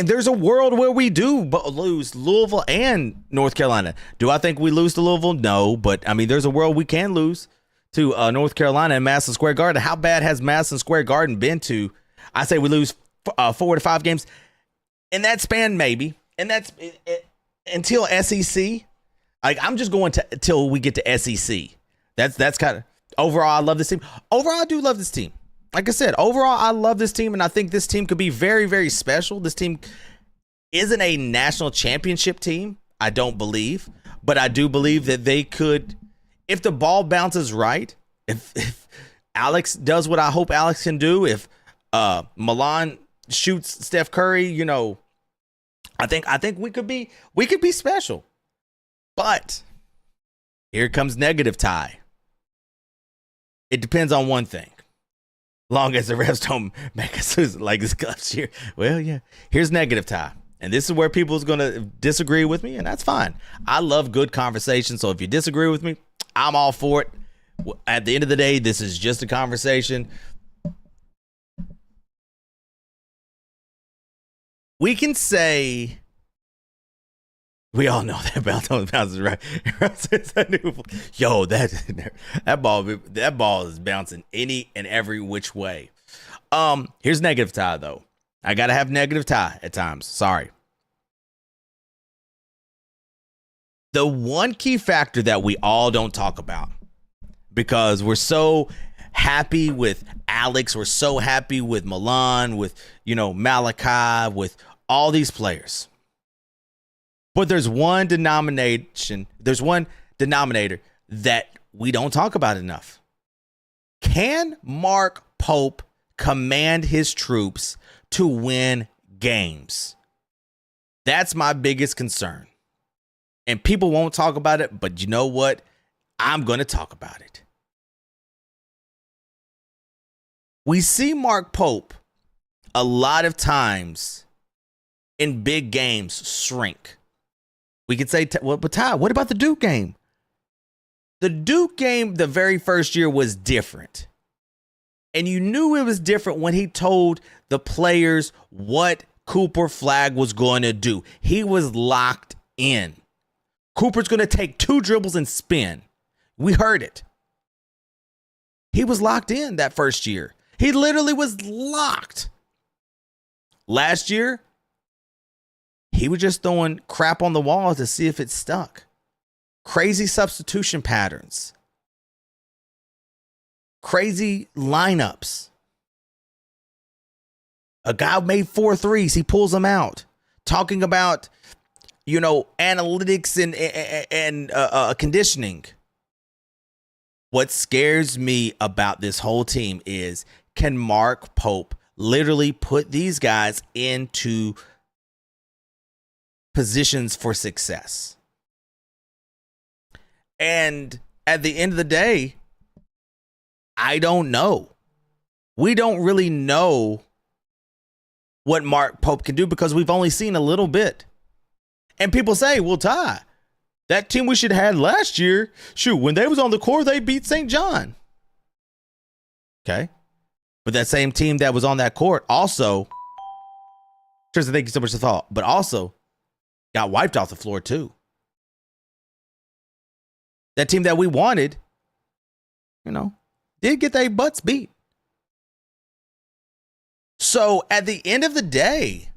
Speaker 1: there's a world where we do lose Louisville and North Carolina. Do I think we lose to Louisville? No, but I mean, there's a world we can lose to North Carolina and Madison Square Garden. How bad has Madison Square Garden been to? I say we lose 4 to 5 games in that span, maybe, and that's until SEC. Like I'm just going to until we get to SEC. That's kind of overall. I love this team. Overall, I do love this team. Like I said, overall, I love this team, and I think this team could be very, very special. This team isn't a national championship team, I don't believe, but I do believe that they could, if the ball bounces right, if Alex does what I hope Alex can do, if Milan shoots Steph Curry, I think we could be special. But here comes negative Ty. It depends on one thing. Long as the refs don't make us lose like this last year. Well, yeah. Here's negative Ty. And this is where people's going to disagree with me, and that's fine. I love good conversation, so if you disagree with me, I'm all for it. At the end of the day, this is just a conversation. We can say... We all know that bounce is right. Yo, that ball is bouncing any and every which way. Here's negative Ty though. I gotta have negative Ty at times. Sorry. The one key factor that we all don't talk about because we're so happy with Alex, we're so happy with Milan, with Malachi, with all these players. But there's one denominator that we don't talk about enough. Can Mark Pope command his troops to win games? That's my biggest concern. And people won't talk about it, but you know what? I'm going to talk about it. We see Mark Pope a lot of times in big games shrink. We could say, but Ty, what about the Duke game? The Duke game, the very first year was different. And you knew it was different when he told the players what Cooper Flagg was going to do. He was locked in. Cooper's going to take 2 dribbles and spin. We heard it. He was locked in that first year. He literally was locked. Last year, he was just throwing crap on the wall to see if it stuck. Crazy substitution patterns. Crazy lineups. A guy made 4 threes. He pulls them out. Talking about, analytics and conditioning. What scares me about this whole team is, can Mark Pope literally put these guys into positions for success? And at the end of the day, I don't know. We don't really know what Mark Pope can do because we've only seen a little bit. And people say, well, Ty, that team we should have had last year, shoot, when they was on the court, they beat St. John. Okay. But that same team that was on that court also, Tristan, thank you so much for the thought, but also got wiped off the floor too. That team that we wanted, did get their butts beat. So at the end of the day,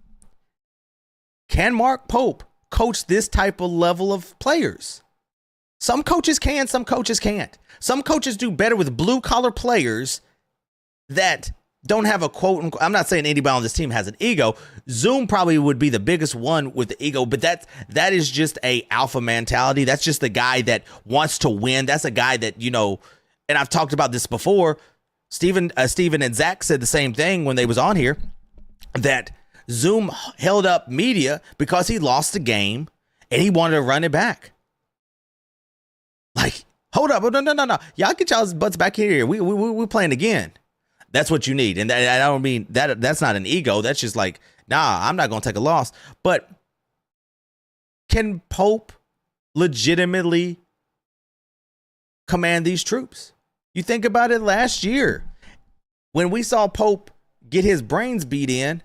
Speaker 1: can Mark Pope coach this type of level of players? Some coaches can, some coaches can't. Some coaches do better with blue collar players that don't have a quote unquote. I'm not saying anybody on this team has an ego. Zoom probably would be the biggest one with the ego, but that is just a alpha mentality. That's just the guy that wants to win. That's a guy that, and I've talked about this before. Steven and Zach said the same thing when they was on here, that Zoom held up media because he lost the game and he wanted to run it back. Like, hold up. No. Y'all get y'all's butts back here. We're playing again. That's what you need. And I don't mean that's not an ego. That's just like, nah, I'm not going to take a loss. But can Pope legitimately command these troops? You think about it last year when we saw Pope get his brains beat in.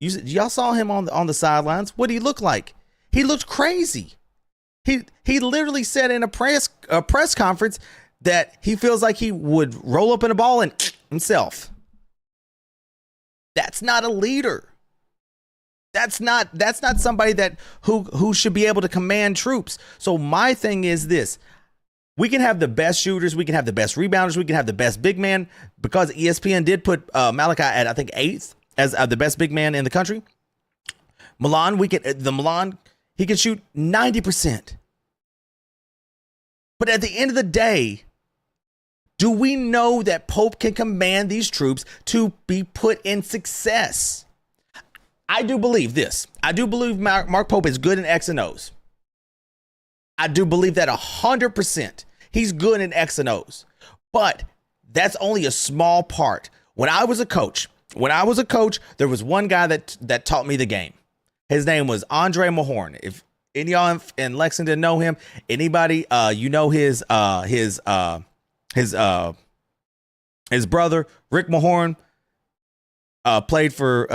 Speaker 1: Y'all saw him on the sidelines. What did he look like? He looked crazy. He literally said in a press conference that he feels like he would roll up in a ball and himself. That's not a leader. That's not somebody that who should be able to command troops. So my thing is this. We can have the best shooters. We can have the best rebounders. We can have the best big man, because ESPN did put Malachi at, I think, 8th as the best big man in the country. Milan, he can shoot 90%. But at the end of the day, do we know that Pope can command these troops to be put in success? I do believe this. I do believe Mark Pope is good in X and O's. I do believe that 100%. He's good in X and O's. But that's only a small part. When I was a coach, there was one guy that taught me the game. His name was Andre Mahorn. If any of y'all in Lexington know him, anybody, his brother, Rick Mahorn, played for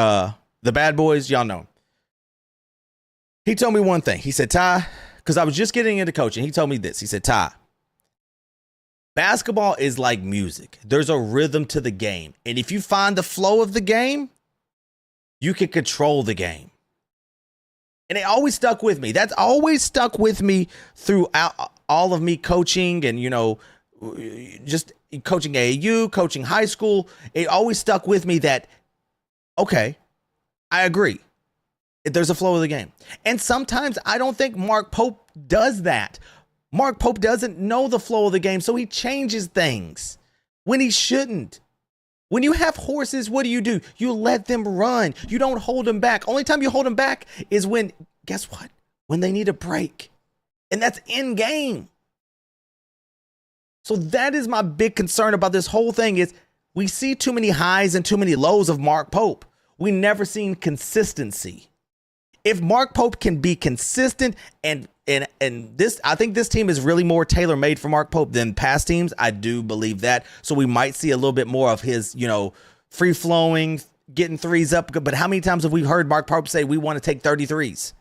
Speaker 1: the Bad Boys. Y'all know him. He told me one thing. He said, Ty, because I was just getting into coaching, he told me this. He said, Ty, basketball is like music. There's a rhythm to the game. And if you find the flow of the game, you can control the game. And it always stuck with me. That's always stuck with me throughout all of me coaching and, just coaching AAU, coaching high school. It always stuck with me that, okay, I agree. There's a flow of the game. And sometimes I don't think Mark Pope does that. Mark Pope doesn't know the flow of the game, so he changes things when he shouldn't. When you have horses, what do? You let them run. You don't hold them back. Only time you hold them back is when, guess what? When they need a break. And that's in game. So that is my big concern about this whole thing is we see too many highs and too many lows of Mark Pope. We never seen consistency. If Mark Pope can be consistent and this, I think this team is really more tailor-made for Mark Pope than past teams. I do believe that. So we might see a little bit more of his, free-flowing, getting threes up. But how many times have we heard Mark Pope say we want to take 33s?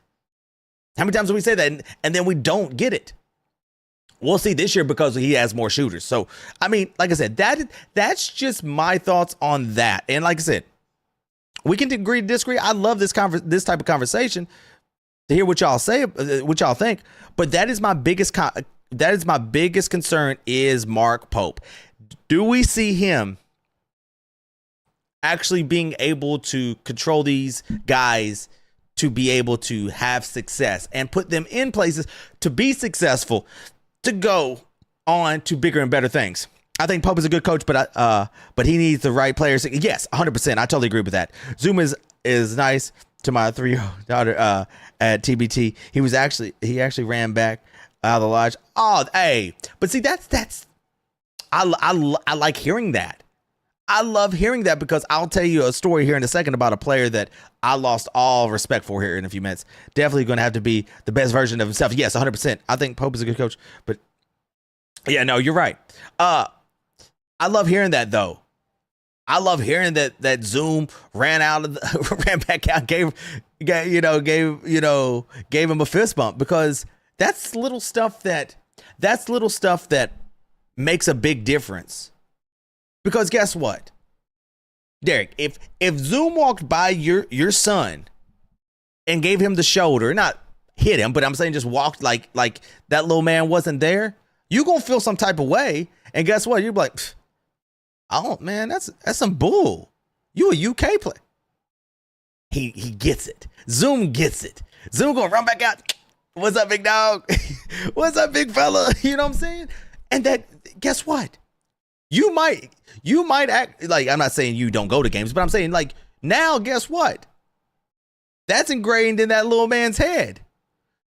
Speaker 1: How many times do we say that and then we don't get it? We'll see this year because he has more shooters. So, I mean, like I said, that's just my thoughts on that. And like I said, we can agree to disagree. I love this type of conversation to hear what y'all say, what y'all think. But that is my biggest concern is Mark Pope. Do we see him actually being able to control these guys to be able to have success and put them in places to be successful, to go on to bigger and better things? I think Pope is a good coach, but he needs the right players. Yes, 100%. I totally agree with that. Zoom is nice to my 3-year-old daughter at TBT. He actually ran back out of the lodge. Oh, hey, but see that's I like hearing that. I love hearing that because I'll tell you a story here in a second about a player that I lost all respect for here in a few minutes. Definitely going to have to be the best version of himself. Yes, 100%. I think Pope is a good coach, but yeah, no, you're right. I love hearing that though. I love hearing that Zoom ran back out, gave him a fist bump, because that's little stuff that makes a big difference. Because guess what, Derek, if Zoom walked by your son and gave him the shoulder, not hit him, but I'm saying just walked like that little man wasn't there, you gonna feel some type of way. And guess what? You're like, oh man, that's some bull. You a UK player. He gets it. Zoom gets it. Zoom gonna run back out. What's up, big dog? What's up, big fella? You know what I'm saying? And that, guess what? You might act like, I'm not saying you don't go to games, but I'm saying like now, guess what? That's ingrained in that little man's head.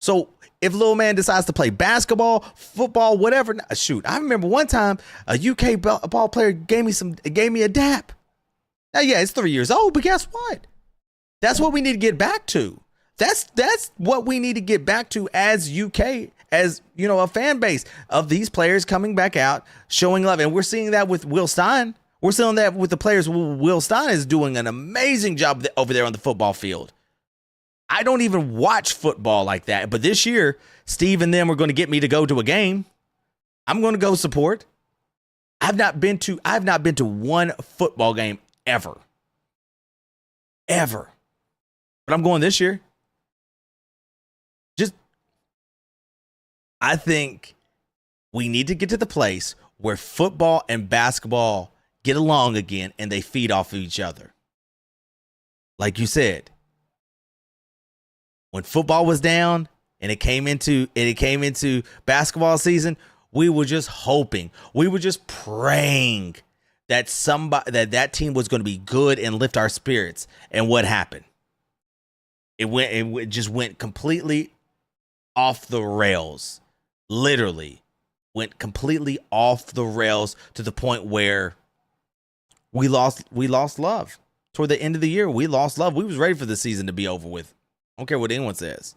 Speaker 1: So if little man decides to play basketball, football, whatever, shoot, I remember one time a UK ball player gave me a dap. Now, yeah, it's 3 years old, but guess what? That's what we need to get back to. That's what we need to get back to as UK, as a fan base of these players coming back out, showing love. And we're seeing that with Will Stein. We're seeing that with the players. Will Stein is doing an amazing job over there on the football field. I don't even watch football like that, but this year, Steve and them are going to get me to go to a game. I'm going to go support. I've not been to one football game ever. But I'm going this year. I think we need to get to the place where football and basketball get along again and they feed off of each other. Like you said, when football was down and it came into basketball season, we were just hoping, we were just praying that that team was going to be good and lift our spirits. And what happened? It just went completely off the rails. Literally went completely off the rails to the point where we lost love. Toward the end of the year, we lost love. We was ready for the season to be over with. I don't care what anyone says.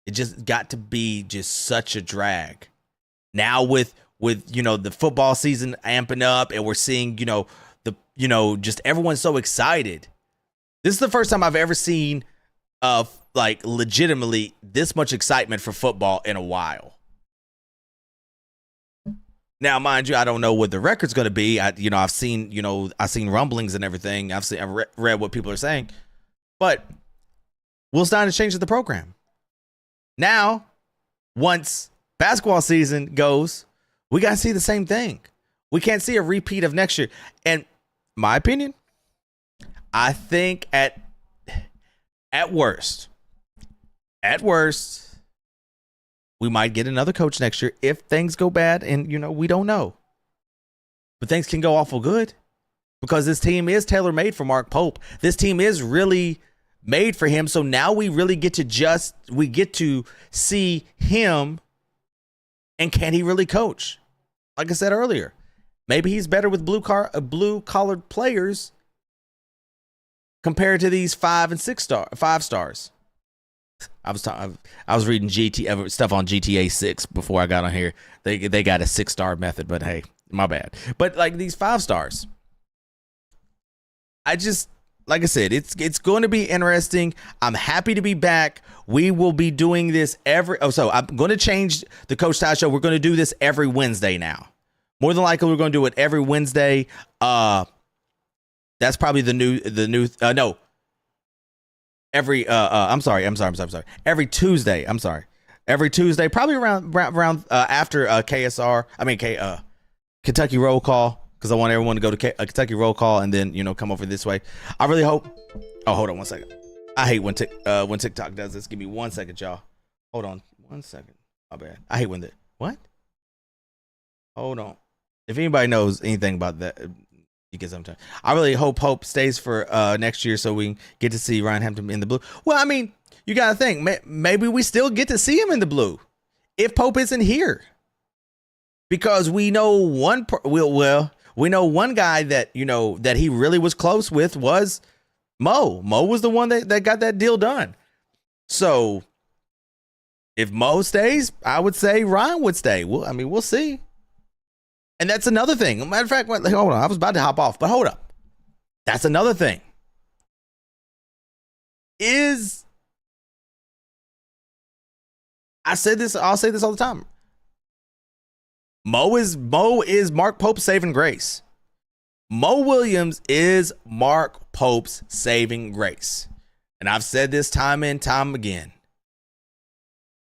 Speaker 1: It just got to be just such a drag. Now with the football season amping up and we're seeing, just everyone's so excited. This is the first time I've ever seen like legitimately this much excitement for football in a while. Now, mind you, I don't know what the record's going to be. I've seen rumblings and everything. I've read what people are saying, but Will Stein has changed the program. Now, once basketball season goes, we got to see the same thing. We can't see a repeat of next year. And my opinion, I think at worst, we might get another coach next year if things go bad, and we don't know. But things can go awful good because this team is tailor-made for Mark Pope. This team is really made for him. So now we really get to see him, and can he really coach? Like I said earlier, maybe he's better with blue-collared players compared to these 5 and 6 stars. I was reading stuff on GTA 6 before I got on here. They got a 6-star method, but hey, my bad. But like these 5 stars, like I said, it's going to be interesting. I'm happy to be back. We will be doing this so I'm going to change the Coach Ty Show. We're going to do this every Wednesday now. More than likely, we're going to do it every Wednesday. That's probably the new no. Every every Tuesday. I'm sorry. Every Tuesday, probably around after Kentucky roll call, because I want everyone to go to Kentucky roll call and then come over this way. I really hope. Oh, hold on 1 second. I hate when TikTok does this. Give me 1 second, y'all. Hold on 1 second. My bad. I hate when what? Hold on. If anybody knows anything about that, you get sometime. I really hope Pope stays for next year so we can get to see Ryan Hampton in the blue. Well, I mean, you got to think maybe we still get to see him in the blue if Pope isn't here, because we know one. We know one guy that that he really was close with was Mo. Mo was the one that got that deal done. So if Mo stays, I would say Ryan would stay. Well, I mean, we'll see. And that's another thing. Matter of fact, hold on. I was about to hop off, but hold up. That's another thing. I'll say this all the time. Mo is Mark Pope's saving grace. Mo Williams is Mark Pope's saving grace. And I've said this time and time again.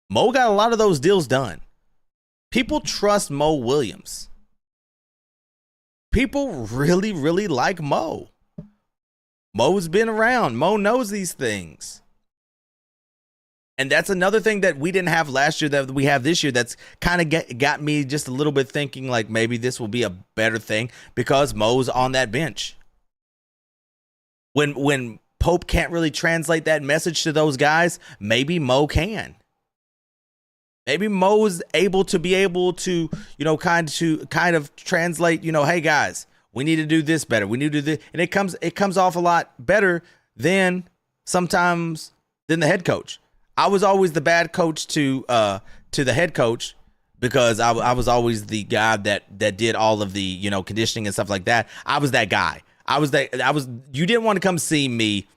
Speaker 1: Mo got a lot of those deals done. People trust Mo Williams. People really, really like Mo. Mo's been around. Mo knows these things. And that's another thing that we didn't have last year that we have this year that's kind of got me just a little bit thinking like maybe this will be a better thing because Mo's on that bench. When Pope can't really translate that message to those guys, maybe Mo can. Maybe Mo's able to, kind of translate, hey guys, we need to do this better. We need to do this. And it comes off a lot better than sometimes than the head coach. I was always the bad coach to the head coach because I was always the guy that did all of the, conditioning and stuff like that. I was that guy. You didn't want to come see me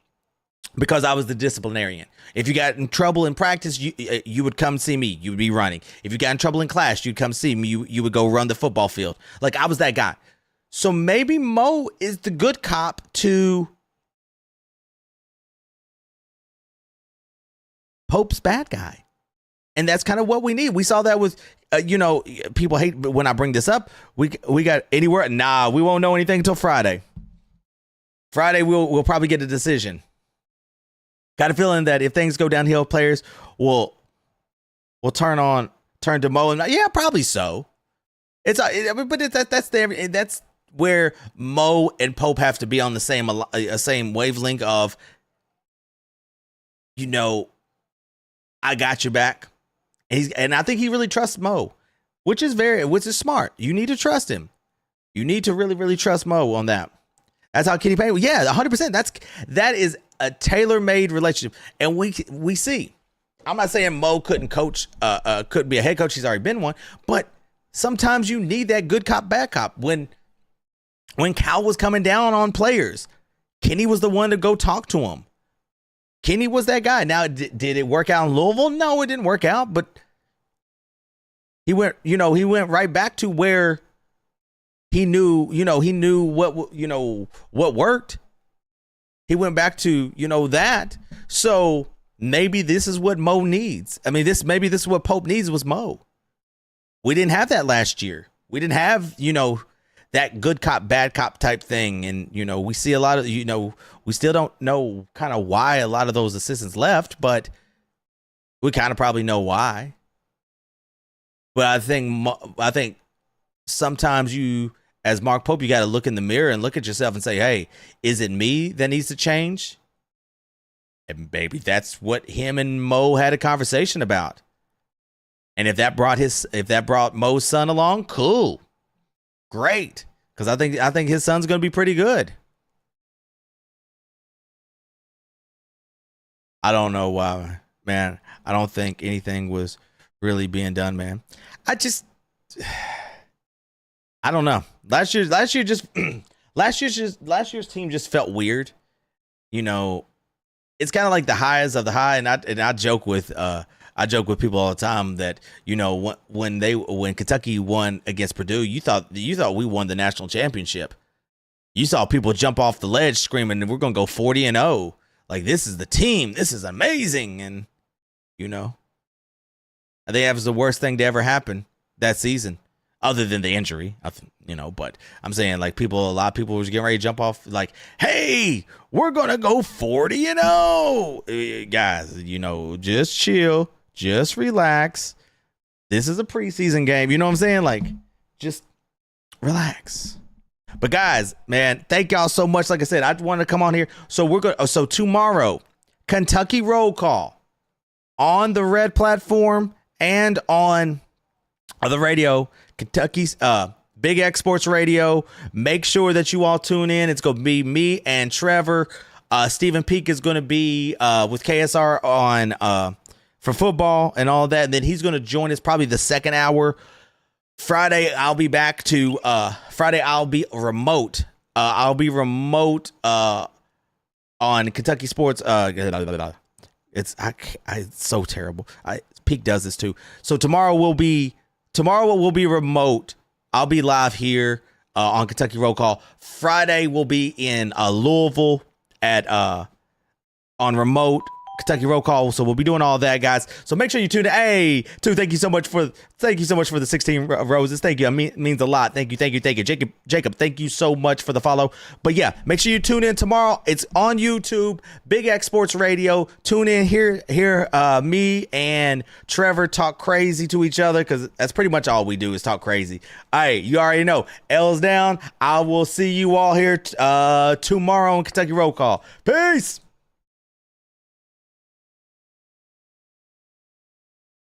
Speaker 1: because I was the disciplinarian. If you got in trouble in practice, you would come see me. You would be running. If you got in trouble in class, you'd come see me. You would go run the football field. Like I was that guy. So maybe Mo is the good cop to Pope's bad guy. And that's kind of what we need. We saw that with, people hate when I bring this up. We got anywhere. Nah, we won't know anything until Friday. Friday, we'll probably get a decision. Got a feeling that if things go downhill, players will turn to Mo. And yeah, probably so. That's where Mo and Pope have to be on the same wavelength of, I got your back. And I think he really trusts Mo, which is smart. You need to trust him. You need to really, really trust Mo on that. That's how Kenny Payne. Yeah, 100%. That is a tailor-made relationship, and we see. I'm not saying Mo couldn't coach, couldn't be a head coach. He's already been one, but sometimes you need that good cop, bad cop. When Cal was coming down on players, Kenny was the one to go talk to him. Kenny was that guy. Now, did it work out in Louisville? No, it didn't work out, but he went right back to where he knew what worked. He went back to, that. So maybe this is what Mo needs. I mean, maybe this is what Pope needs was Mo. We didn't have that last year. We didn't have, that good cop, bad cop type thing. And, we see a lot of, we still don't know kind of why a lot of those assistants left, but we kind of probably know why. But I think sometimes as Mark Pope, you got to look in the mirror and look at yourself and say, hey, is it me that needs to change? And maybe that's what him and Mo had a conversation about. And if that brought Mo's son along, cool. Great. Because I think his son's going to be pretty good. I don't know why, man. I don't think anything was really being done, man. I don't know. Last year's team just felt weird. It's kind of like the highs of the high, and I joke with people all the time that when Kentucky won against Purdue, you thought we won the national championship. You saw people jump off the ledge screaming, "We're gonna go 40-0! Like this is the team. This is amazing!" And I think that was the worst thing to ever happen that season. Other than the injury, but I'm saying like a lot of people was getting ready to jump off like, hey, we're going to go 40-0. Guys, just chill, just relax. This is a preseason game. You know what I'm saying? Like, just Relax. But guys, man, thank y'all so much. Like I said, I wanted to come on here. So we're going. So tomorrow, Kentucky Roll Call on the Red platform and on the radio, Kentucky's Big X Sports Radio. Make sure that you all tune in. It's going to be me and Trevor. Stephen Peak is going to be with KSR on for football and all that. And then he's going to join us probably the second hour. Friday, I'll be back to Friday. I'll be remote. On Kentucky Sports. It's so terrible. Peak does this too. So tomorrow will be remote. I'll be live here on Kentucky Roll Call. Friday will be in Louisville at on remote Kentucky Roll Call. So we'll be doing all that, guys. So make sure you tune in. Hey, thank you so much for the 16 roses. Thank you. It means a lot. Thank you. Jacob, thank you so much for the follow. But yeah, make sure you tune in tomorrow. It's on YouTube, Big X Sports Radio. Tune in here. Me and Trevor talk crazy to each other because that's pretty much all we do is talk crazy. All right, you already know. L's down. I will see you all here tomorrow on Kentucky Roll Call. Peace.